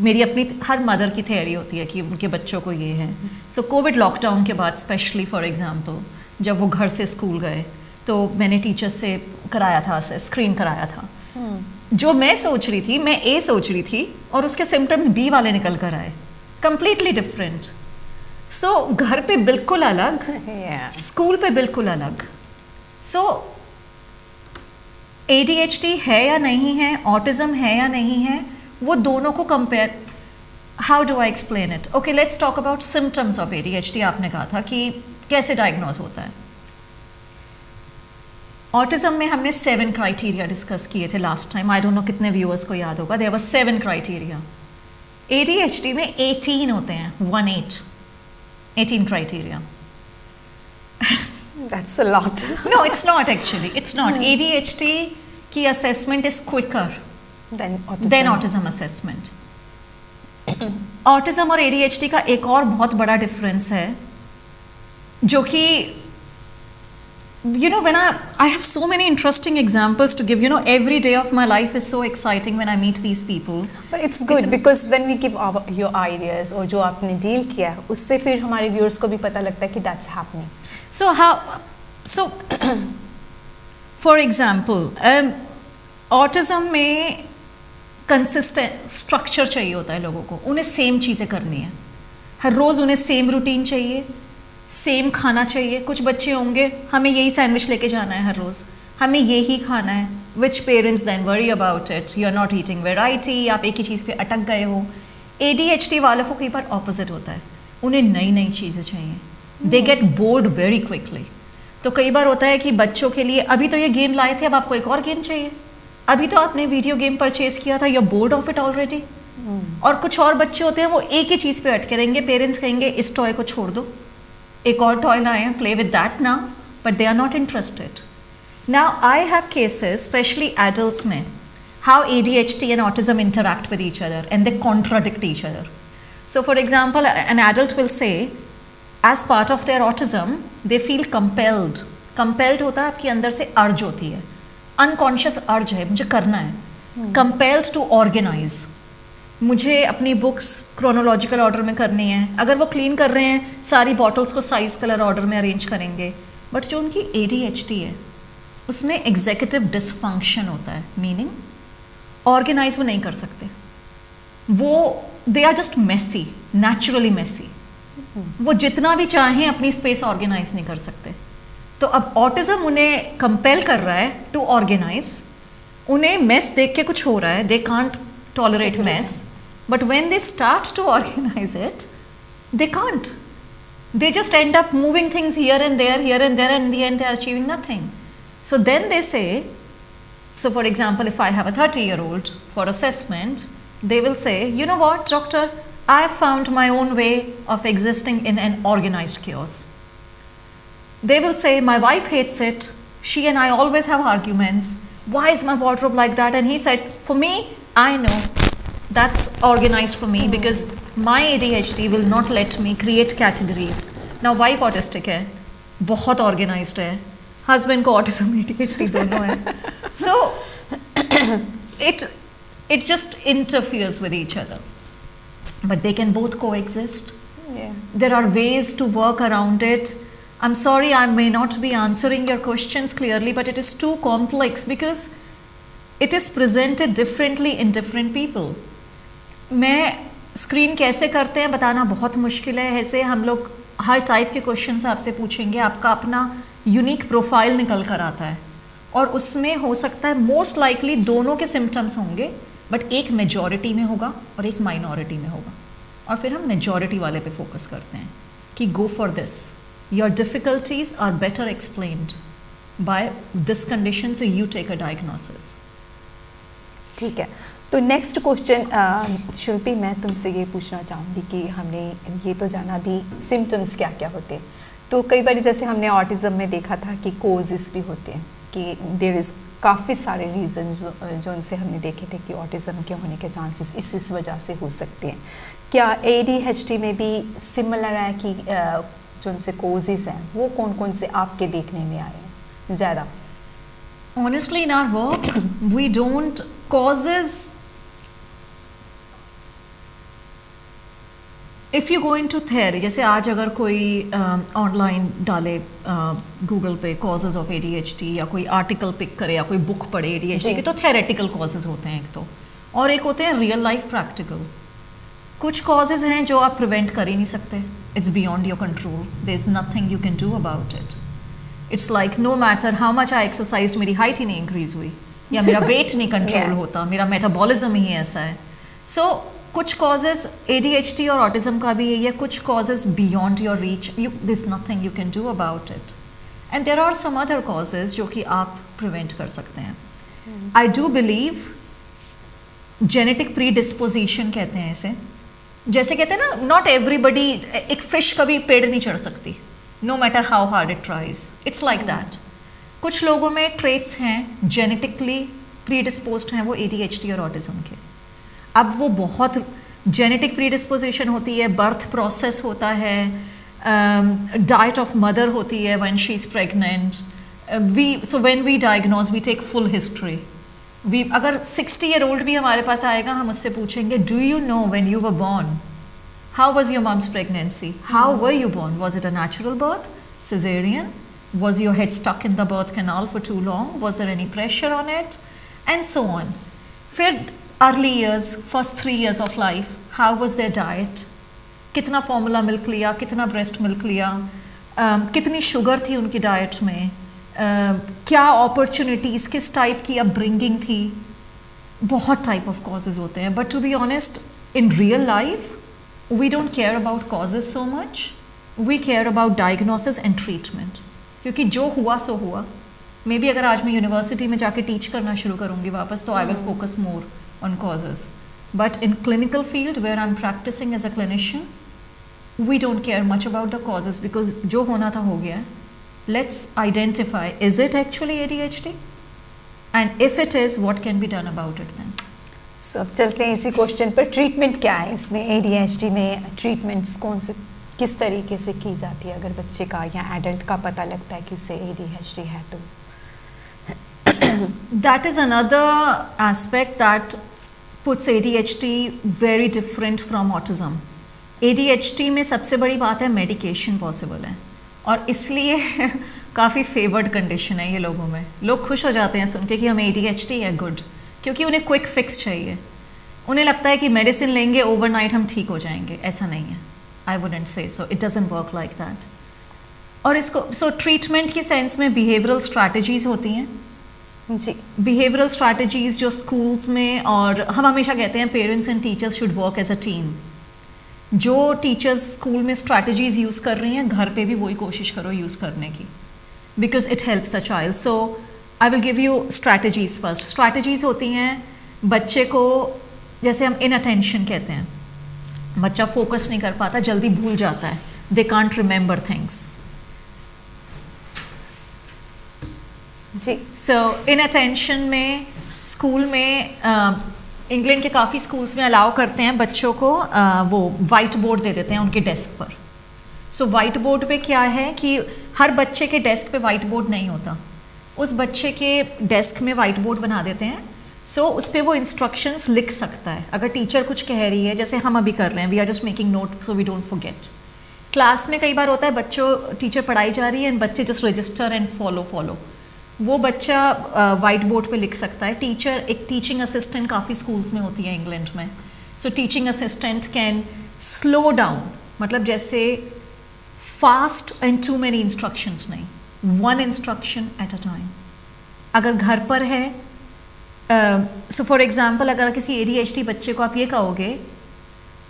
मेरी अपनी her mother की theory होती है कि उनके बच्चों को ये है। सो कोविड लॉकडाउन के बाद स्पेशली फॉर एग्जांपल जब वो घर से स्कूल गए तो मैंने टीचर से कराया था, स्क्रीन कराया था। जो मैं सोच रही थी, मैं A सोच रही थी और उसके सिम्टम्स B वाले निकल कर आए, कंप्लीटली डिफरेंट। सो घर पे बिल्कुल अलग, स्कूल पे बिल्कुल अलग। सो ADHD है या नहीं है, ऑटिज्म है या नहीं है, वो दोनों को compare, how do I explain it? Okay, let's talk about symptoms of ADHD। आपने कहा था कि कैसे डायग्नोज होता है। ऑटिज्म में हमने 7 क्राइटेरिया डिस्कस किए थे last time, I don't know कितने व्यूअर्स को याद होगा, देयर वर 7 क्राइटेरिया। ADHD में 18 होते हैं, 18 criteria. That's a lot. No, it's not actually. It's not. ADHD की assessment is quicker than autism assessment. Autism और ADHD का एक और बहुत बड़ा difference है, जो कि when I have so many interesting examples to give. Every day of my life is so exciting when I meet these people. But it's good because when we give your ideas और जो आपने deal किया, उससे फिर हमारे viewers को भी पता लगता है कि that's happening. So for example, autism में consistent structure चाहिए होता है लोगों को, उन्हें same चीज़ें करनी है, हर रोज़ उन्हें same routine चाहिए, सेम खाना चाहिए। कुछ बच्चे होंगे हमें यही सैंडविच लेके जाना है हर रोज़, हमें यही खाना है, which parents then worry about it, you are not eating variety, आप एक ही चीज़ पे अटक गए हो। ADHD वालों को कई बार ऑपोजिट होता है, उन्हें नई चीज़ें चाहिए, they get bored very quickly. तो कई बार होता है कि बच्चों के लिए अभी तो ये गेम लाए थे, अब आपको एक और गेम चाहिए, अभी तो आपने वीडियो गेम परचेज किया था, you are bored of it already. और कुछ और बच्चे होते हैं वो एक ही चीज़ पे अटके रहेंगे, पेरेंट्स कहेंगे इस टॉय को छोड़ दो, एक और टॉय लाए हैं, play with that now, but they are not interested. Now I have cases specially adults में, how ADHD and autism interact with each other and they contradict each other. So for example, an adult will say as part of their autism they feel compelled. Compelled होता है आपके अंदर से अर्ज होती है, unconscious अर्ज है, मुझे करना है। Compelled to organize, मुझे अपनी बुक्स क्रोनोलॉजिकल ऑर्डर में करनी है, अगर वो क्लीन कर रहे हैं सारी बॉटल्स को साइज कलर ऑर्डर में अरेंज करेंगे। बट जो उनकी ADHD है उसमें एग्जीक्यूटिव डिसफंक्शन होता है, मीनिंग ऑर्गेनाइज वो नहीं कर सकते, वो they are just messy, naturally messy, वो जितना भी चाहें अपनी स्पेस ऑर्गेनाइज नहीं कर सकते। तो अब ऑटिज्म उन्हें कंपेल कर रहा है टू ऑर्गेनाइज, उन्हें मेस देख के कुछ हो रहा है, they can't tolerate mess, but when they start to organize it, they can't. They just end up moving things here and there, and in the end they are achieving nothing. So then they say, so for example, if I have a 30-year-old for assessment, they will say, you know what, doctor, I have found my own way of existing in an organized chaos. They will say, my wife hates it, she and I always have arguments, why is my wardrobe like that? And he said, for me, I know that's organized for me because my ADHD will not let me create categories. Now wife autistic है, बहुत organized है, husband को autism ADHD दोनों है. So it just interferes with each other, but they can both coexist. Yeah. There are ways to work around it. I'm sorry, I may not be answering your questions clearly, but it is too complex because it is presented differently in different people. मैं screen कैसे करते हैं बताना बहुत मुश्किल है. ऐसे हम लोग हर टाइप के क्वेश्चंस आपसे पूछेंगे, आपका अपना यूनिक प्रोफाइल निकल कर आता है और उसमें हो सकता है मोस्ट लाइकली दोनों के सिम्टम्स होंगे, बट एक मेजॉरिटी में होगा और एक माइनॉरिटी में होगा. और फिर हम मेजॉरिटी वाले पे फोकस करते हैं कि go for this, your difficulties are better explained by this condition, so you take a diagnosis. ठीक है, तो नेक्स्ट क्वेश्चन शिल्पी, मैं तुमसे ये पूछना चाहूँगी कि हमने ये तो जाना भी सिम्टम्स क्या क्या होते हैं, तो कई बार जैसे हमने ऑटिज़म में देखा था कि कोजेस भी होते हैं, कि देयर इज़ काफ़ी सारे रीज़न्स जो उनसे हमने देखे थे कि ऑटिज़म के होने के चांसेस इस वजह से हो सकते हैं. क्या ADHD में भी सिमिलर है कि जो उनसे कोजेस हैं वो कौन कौन से आपके देखने में आए हैं ज़्यादा? Honestly, in our work, we don't causes. If you go into theory, जैसे आज अगर कोई ऑनलाइन डाले गूगल पे causes of ADHD या कोई आर्टिकल पिक करे या कोई बुक पढ़े ADHD के, तो theoretical causes होते हैं एक तो, और एक होते हैं रियल लाइफ प्रैक्टिकल. कुछ causes हैं जो आप प्रिवेंट कर ही नहीं सकते, it's beyond your control, there's nothing you can do about it. It's like no matter how much I exercised, मेरी हाइट ही नहीं इंक्रीज हुई या मेरा वेट नहीं कंट्रोल होता, मेरा मेटाबॉलिज्म ही ऐसा है. सो कुछ कॉजेज ADHD और ऑटिज्म का भी यही है, कुछ causes beyond your reach, you this nothing you can do about it. And there are some other causes जो कि आप प्रिवेंट कर सकते हैं. I do believe genetic predisposition कहते हैं इसे, जैसे कहते हैं ना, नॉट एवरीबडी, एक फिश कभी पेड़ नहीं चढ़ सकती, no matter how hard it tries. It's like that. कुछ लोगों में traits हैं genetically predisposed हैं वो ADHD और autism के. अब वो बहुत genetic predisposition होती है, birth process होता है, diet of mother होती है when she is pregnant. So when we diagnose, we take full history. अगर 60-year-old भी हमारे पास आएगा, हम उससे पूछेंगे, do you know when you were born? How was your mom's pregnancy? How were you born? Was it a natural birth? Cesarean? Was your head stuck in the birth canal for too long? Was there any pressure on it? And so on. फिर early years, first 3 years of life, how was their diet? कितना formula milk लिया, कितना breast milk लिया, कितनी sugar थी उनकी diet में, क्या opportunities, किस type की upbringing थी, बहुत type of causes होते हैं. But to be honest, in real life, we don't care about causes so much, we care about diagnosis and treatment. क्योंकि जो हुआ सो हुआ. मे बी अगर आज मैं यूनिवर्सिटी में जाके टीच करना शुरू करूँगी वापस, तो I will focus more on causes. But in clinical field where I'm practicing as a clinician, we don't care much about the causes because जो होना था हो गया. Let's identify, is it actually ADHD? And if it is, what can be done about it then? So, अब चलते हैं इसी question पर. ट्रीटमेंट क्या है इसमें? ADHD में ट्रीटमेंट्स कौन से, किस तरीके से की जाती है अगर बच्चे का या एडल्ट का पता लगता है कि उसे ADHD है तो? That is another aspect that puts ADHD very different from autism. ADHD में सबसे बड़ी बात है मेडिकेशन पॉसिबल है, और इसलिए काफ़ी फेवर्ड कंडीशन है ये लोगों में. लोग खुश हो जाते हैं सुन के कि हमें ADHD है, गुड, क्योंकि उन्हें क्विक फिक्स चाहिए. उन्हें लगता है कि मेडिसिन लेंगे ओवरनाइट हम ठीक हो जाएंगे. ऐसा नहीं है. I wouldn't say so, it doesn't work like that. और इसको ट्रीटमेंट की सेंस में बिहेवियरल स्ट्रैटेजीज होती हैं जी. बिहेवियरल स्ट्रैटेजीज जो स्कूल्स में, और हम हमेशा कहते हैं parents and teachers should work as a team. जो टीचर्स स्कूल में स्ट्रैटेजीज यूज़ कर रही हैं, घर पे भी वही कोशिश करो यूज़ करने की, because it helps a child. So I will give you strategies first. Strategies होती हैं बच्चे को जैसे हम इनअटेंशन कहते हैं, बच्चा फोकस नहीं कर पाता, जल्दी भूल जाता है, दे कांट रिमेंबर थिंग्स। जी। सो इनअटेंशन में स्कूल में इंग्लैंड के काफ़ी स्कूल्स में अलाउ करते हैं बच्चों को वो वाइट बोर्ड दे देते हैं उनके डेस्क पर। सो वाइट बोर्ड पे क्या है कि हर बच्चे के डेस्क पे वाइट बोर्ड नहीं होता, उस बच्चे के डेस्क में वाइट बोर्ड बना देते हैं। सो उस पर वो इंस्ट्रक्शंस लिख सकता है। अगर टीचर कुछ कह रही है, जैसे हम अभी कर रहे हैं, we are just making note so we don't forget. Class में कई बार होता है बच्चों, टीचर पढ़ाई जा रही है एंड बच्चे जस्ट रजिस्टर एंड फॉलो, वो बच्चा वाइट बोर्ड पे लिख सकता है। टीचर, एक टीचिंग असिस्टेंट काफ़ी स्कूल्स में होती है इंग्लैंड में। So teaching assistant can slow down, मतलब जैसे fast and too many instructions नहीं, one instruction at a time. अगर घर पर है, सो फॉर एग्जाम्पल अगर किसी ADHD बच्चे को आप ये कहोगे,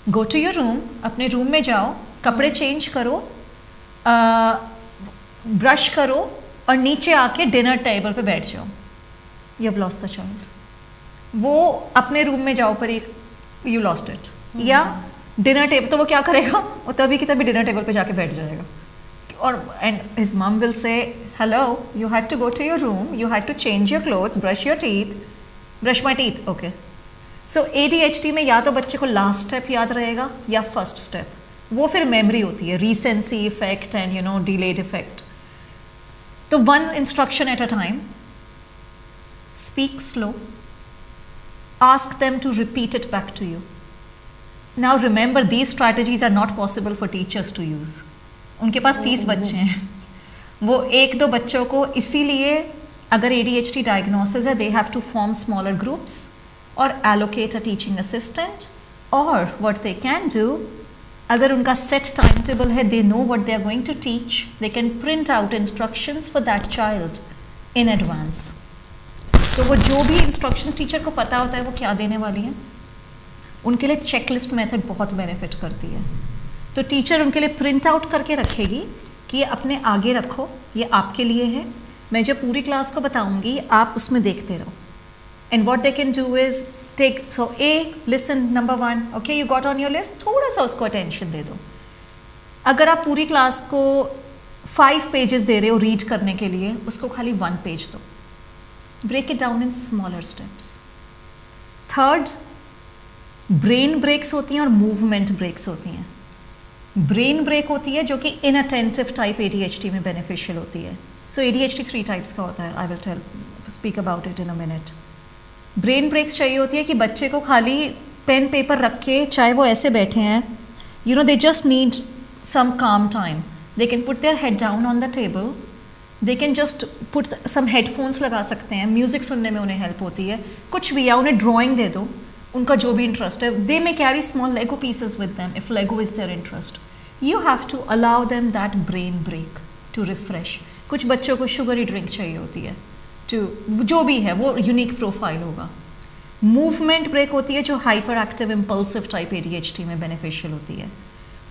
गो टू योर रूम, अपने रूम में जाओ, कपड़े चेंज करो, ब्रश करो और नीचे आके डिनर टेबल पे बैठ जाओ, you have lost the child. वो अपने रूम में जाओ पर यू लॉस्ट इट। या डिनर टेबल, तो वो क्या करेगा, वो तभी की तभी डिनर टेबल पे जाके बैठ जाएगा, और and his mum will say hello you had to go to your room, you had to change your clothes, brush your teeth, brush my teeth, okay. So ADHD में या तो बच्चे को लास्ट स्टेप याद रहेगा या फर्स्ट स्टेप, वो फिर मेमोरी होती है, recency effect and delayed effect. तो one instruction at a time, speak slow, ask them to repeat it back to you. Now remember these strategies are not possible for teachers to use. उनके पास 30 बच्चे हैं, वो 1-2 बच्चों को, इसीलिए अगर ADHD डायग्नोसिस है, they have to form smaller groups और एलोकेट अ टीचिंग असिस्टेंट। और व्हाट दे कैन डू, अगर उनका सेट टाइम टेबल है, they know what they are going to teach, they can print out instructions for that child in advance. तो वो जो भी instructions teacher को पता होता है वो क्या देने वाली हैं, उनके लिए चेकलिस्ट मेथड बहुत बेनिफिट करती है। तो टीचर उनके लिए प्रिंट आउट करके रखेगी कि ये अपने आगे रखो, ये आपके लिए है, मैं जब पूरी क्लास को बताऊंगी आप उसमें देखते रहो। And what they can do is take, so listen, number 1, okay you got on your list, थोड़ा सा उसको अटेंशन दे दो। अगर आप पूरी क्लास को 5 पेजेस दे रहे हो रीड करने के लिए, उसको खाली 1 पेज दो, break it down in smaller steps. Third, brain breaks होती हैं और मूवमेंट ब्रेक्स होती हैं। ब्रेन ब्रेक होती है जो कि इनअटेंटिव टाइप ADHD में बेनिफिशियल होती है। सो ADHD 3 टाइप्स का होता है, I will speak about it in a minute. Brain breaks चाहिए होती है कि बच्चे को खाली पेन पेपर रख के, चाहे वो ऐसे बैठे हैं, they just need some calm time, they can put their head down on the table, they can just put some headphones लगा सकते हैं, म्यूज़िक सुनने में उन्हें हेल्प होती है, कुछ भी, या उन्हें ड्राइंग दे दो, उनका जो भी इंटरेस्ट है, they may carry small Lego pieces with them if Lego is their interest. You have to allow them that brain break to refresh. कुछ बच्चों को शुगरी ड्रिंक चाहिए होती है, टू जो भी है वो यूनिक प्रोफाइल होगा। मूवमेंट ब्रेक होती है जो hyper active impulsive type ADHD में बेनिफिशियल होती है।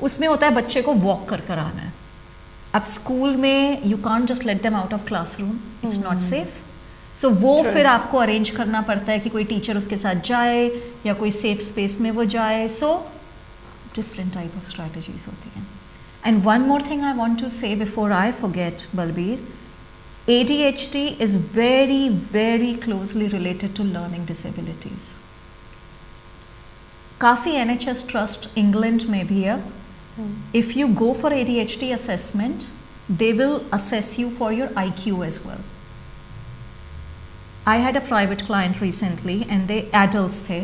उसमें होता है बच्चे को वॉक कर कर आना है। अब स्कूल में you can't just let them out of classroom, it's not safe. So वो फिर आपको अरेंज करना पड़ता है कि कोई टीचर उसके साथ जाए या कोई सेफ स्पेस में वो जाए। So different type of strategies होती हैं। And one more thing I want to say before I forget, Balbir, ADHD is very, very closely related to learning disabilities. काफ़ी NHS trust England में भी अब, if you go for ADHD assessment, they will assess you for your IQ as well. I had a private client recently and they adults थे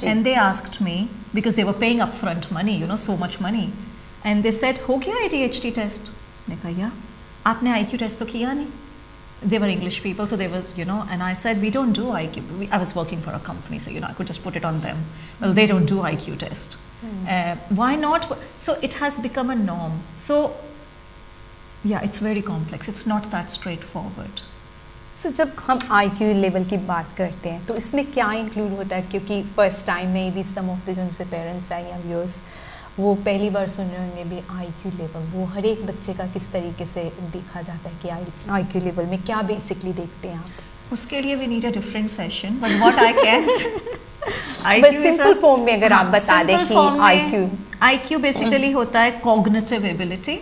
and they asked me, because they were paying upfront money, so much money, and they said, हो गया ADHD test? मैंने कहा या, आपने IQ test तो किया नहीं? They were English people, so they was, and I said, we don't do IQ. I was working for a company, so, I could just put it on them. Well, they don't do IQ test. Why not? So it has become a norm. So, yeah, it's very complex. It's not that straightforward. So, जब हम IQ level की बात करते हैं तो इसमें क्या include होता है? क्योंकि फर्स्ट टाइम में भी सम ऑफ द जो उनसे पेरेंट्स आए या व्यूअर्स वो पहली बार सुन रहे होंगे भी IQ लेवल, वो हर एक बच्चे का किस तरीके से देखा जाता है कि IQ लेवल में क्या बेसिकली देखते हैं आप? उसके लिए we need a different session, but what I can IQ simple form में अगर आप बता दें कि IQ बेसिकली होता है कॉग्निटिव एबिलिटी।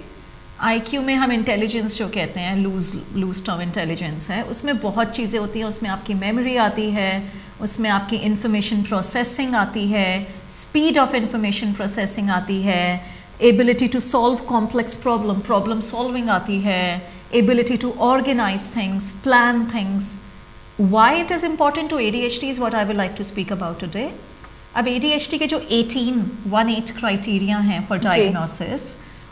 IQ में हम इंटेलिजेंस जो कहते हैं, लूज टर्म इंटेलिजेंस है, उसमें बहुत चीज़ें होती हैं। उसमें आपकी मेमोरी आती है, उसमें आपकी इंफॉर्मेशन प्रोसेसिंग आती है, स्पीड ऑफ इंफॉर्मेशन प्रोसेसिंग आती है, ability to solve complex problem solving आती है, ability to organise things, plan things. Why it is important to ADHD is what I would like to speak about today. अब ADHD के जो 18 criteria हैं for diagnosis,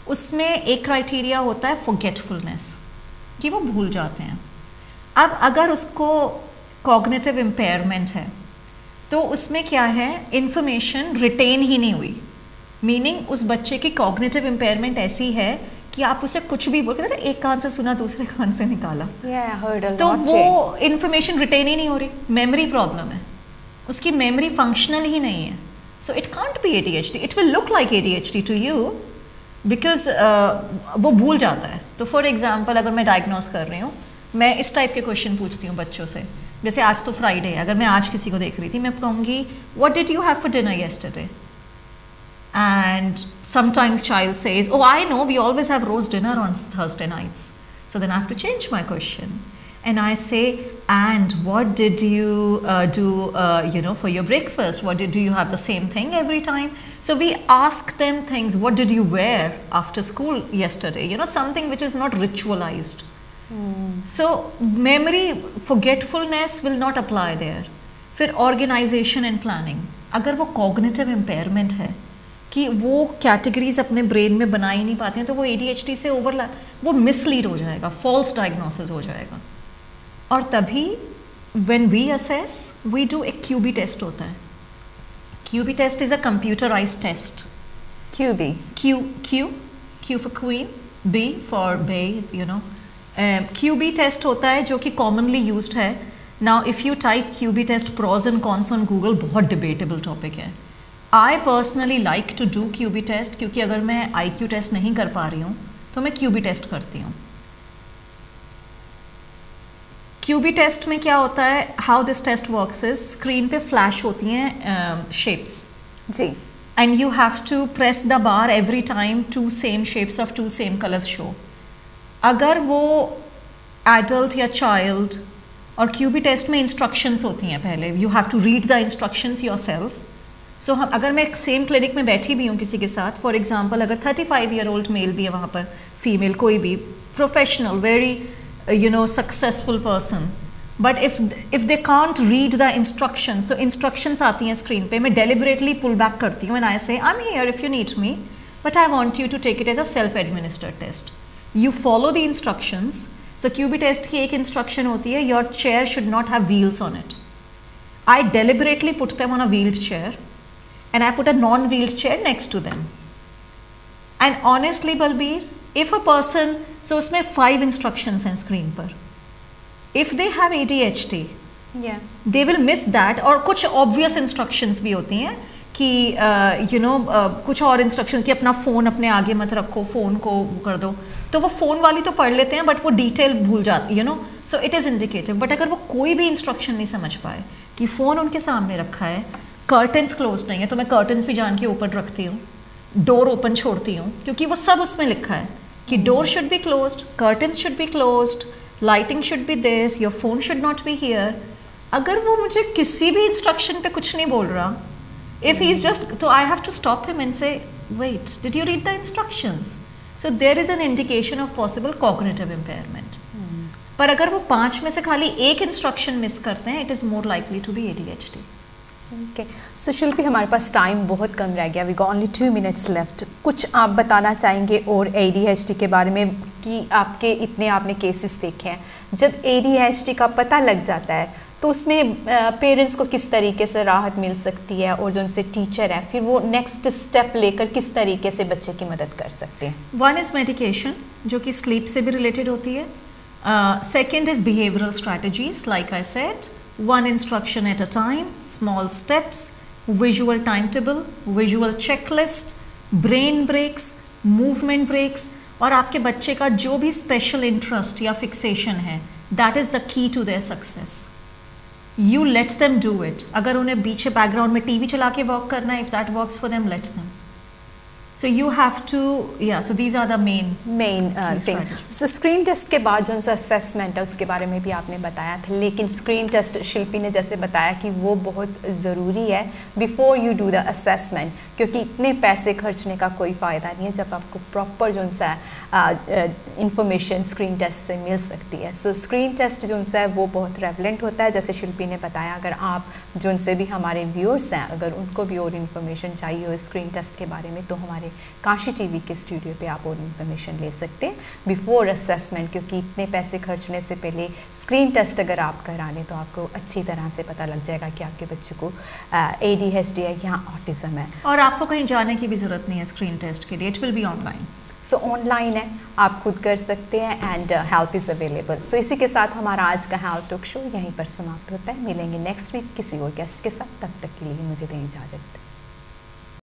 उसमें एक criteria होता है फॉरगेटफुलनेस, कि वो भूल जाते हैं। अब अगर उसको कॉग्निटिव इम्पेयरमेंट है तो उसमें क्या है, इंफॉर्मेशन रिटेन ही नहीं हुई। मीनिंग उस बच्चे की कॉग्निटिव इम्पेयरमेंट ऐसी है कि आप उसे कुछ भी बोल, एक कान से सुना दूसरे कान से निकाला, तो वो इंफॉर्मेशन रिटेन ही नहीं हो रही। मेमोरी प्रॉब्लम है, उसकी मेमोरी फंक्शनल ही नहीं है। So it can't be ADHD, it will look like ADHD to you because वो भूल जाता है। तो फॉर एग्जाम्पल अगर मैं डायग्नोस कर रही हूँ, मैं इस टाइप के क्वेश्चन पूछती हूँ बच्चों से, जैसे आज तो फ्राइडे है, अगर मैं आज किसी को देख रही थी, मैं कहूँगी what did you have for dinner yesterday, and sometimes child says, oh I know, we always have roast dinner on Thursday nights. So then I have to change my question and I say, and what did you do for your breakfast? Do you have the same thing every time? So we ask them things, what did you wear after school yesterday, something which is not ritualized. So memory forgetfulness will not apply there. फिर organization and planning, अगर वो cognitive impairment है कि वो categories अपने brain में बना ही नहीं पाते हैं, तो वो ADHD से वो मिसलीड हो जाएगा, फॉल्स डायग्नोसिस हो जाएगा। और तभी when we assess, we do एक QB टेस्ट होता है। QB test is a computerised test. Q for queen, B for bay, QB test होता है जो कि कॉमनली यूज्ड है। Now if you type QB test pros and cons on Google, बहुत debatable topic है। I personally like to do QB test, क्योंकि अगर मैं IQ टेस्ट नहीं कर पा रही हूँ तो मैं QB टेस्ट करती हूँ। QB टेस्ट में क्या होता है, how this test works is, screen पे फ्लैश होती हैं शेप्स जी, and you have to press the bar every time 2 same shapes of 2 same colours show. अगर वो एडल्ट या चाइल्ड, और QB टेस्ट में इंस्ट्रक्शंस होती हैं, पहले you have to read the instructions yourself. So हम अगर मैं एक सेम क्लिनिक में बैठी भी हूँ किसी के साथ, फॉर एग्जांपल अगर 35-year-old मेल भी है वहाँ पर, फीमेल, कोई भी professional, very successful person, but if they can't read the instruction, so instructions आती हैं स्क्रीन पे, मैं डेलिबरेटली पुल बैक करती हूँ and I say, I am here if you need me, but I want you to take it as a self administered test. You follow the instructions. So QB test की एक instruction होती है, your chair should not have wheels on it. I deliberately put them on a wheeled chair and I put a non-wheeled chair next to them. And honestly, Balbir, if a person, so उसमें 5 instructions हैं screen पर. If they have ADHD, they will miss that. और कुछ obvious instructions भी होती हैं कि कुछ और instruction कि अपना फ़ोन अपने आगे मत रखो, फ़ोन को कर दो, तो वो फ़ोन वाली तो पढ़ लेते हैं, बट वो डिटेल भूल जाती, so it is indicative. But अगर वो कोई भी instruction नहीं समझ पाए कि फ़ोन उनके सामने रखा है, कर्टन्स क्लोज नहीं है, तो मैं कर्टन्स भी जान के ऊपर रखती हूँ, डोर ओपन छोड़ती हूँ, क्योंकि वो सब उसमें लिखा है कि door should be closed, curtains should be closed, lighting should be this, your phone should not be here. अगर वो मुझे किसी भी इंस्ट्रक्शन पे कुछ नहीं बोल रहा, इफ ही इज जस्ट, तो I have to stop him and say, wait, did you read the instructions? So there is an indication of possible cognitive impairment. पर अगर वो 5 में से खाली एक इंस्ट्रक्शन मिस करते हैं, it is more likely to be ADHD। Okay, so Shilpi, हमारे पास टाइम बहुत कम रह गया, we got only 2 minutes left. कुछ आप बताना चाहेंगे और ADHD के बारे में, कि आपने केसेस देखे हैं, जब ADHD का पता लग जाता है तो उसमें पेरेंट्स को किस तरीके से राहत मिल सकती है, और जो उनसे टीचर है फिर वो नेक्स्ट स्टेप लेकर किस तरीके से बच्चे की मदद कर सकते हैं? वन इज़ मेडिकेशन, जो कि स्लीप से भी रिलेटेड होती है। Second is behavioural strategies, like I said, one instruction at a time, small steps, visual timetable, visual checklist, brain breaks, movement breaks, और आपके बच्चे का जो भी स्पेशल इंटरेस्ट या फिक्सेशन है, that is the key to their success. You let them do it. अगर उन्हें पीछे बैकग्राउंड में टीवी चला के वर्क करना है, if that works for them, let them. So you have to, yeah, so these are the main thing. So screen test के बाद जो सा असेसमेंट है उसके बारे में भी आपने बताया था, लेकिन स्क्रीन टेस्ट शिल्पी ने जैसे बताया कि वो बहुत ज़रूरी है before you do the assessment, क्योंकि इतने पैसे खर्चने का कोई फ़ायदा नहीं है जब आपको प्रॉपर जो सा इंफॉर्मेशन स्क्रीन टेस्ट से मिल सकती है. सो स्क्रीन टेस्ट जो सा है वो बहुत रेवलेंट होता है, जैसे शिल्पी ने बताया. अगर आप जो उनसे भी हमारे व्यूअर्स हैं, अगर उनको भी और इन्फॉर्मेशन चाहिए हो स्क्रीन टेस्ट के बारे में, तो हमारे काशी टीवी के स्टूडियो पे आप और इन्फॉर्मेशन ले सकते हैं बिफोर असेसमेंट, क्योंकि इतने पैसे खर्चने से पहले स्क्रीन टेस्ट अगर आप करा लें तो आपको अच्छी तरह से पता लग जाएगा कि आपके बच्चे को ADHD है या ऑटिज़म है. और आपको कहीं जाने की भी ज़रूरत नहीं है स्क्रीन टेस्ट के लिए. It will be online. So online है, आप खुद कर सकते हैं एंड हेल्प इज़ अवेलेबल. सो इसी के साथ हमारा आज का हेल्थ टॉक शो यहीं पर समाप्त होता है. मिलेंगे नेक्स्ट वीक किसी और गेस्ट के साथ. तब तक के लिए मुझे दें इजाज़त.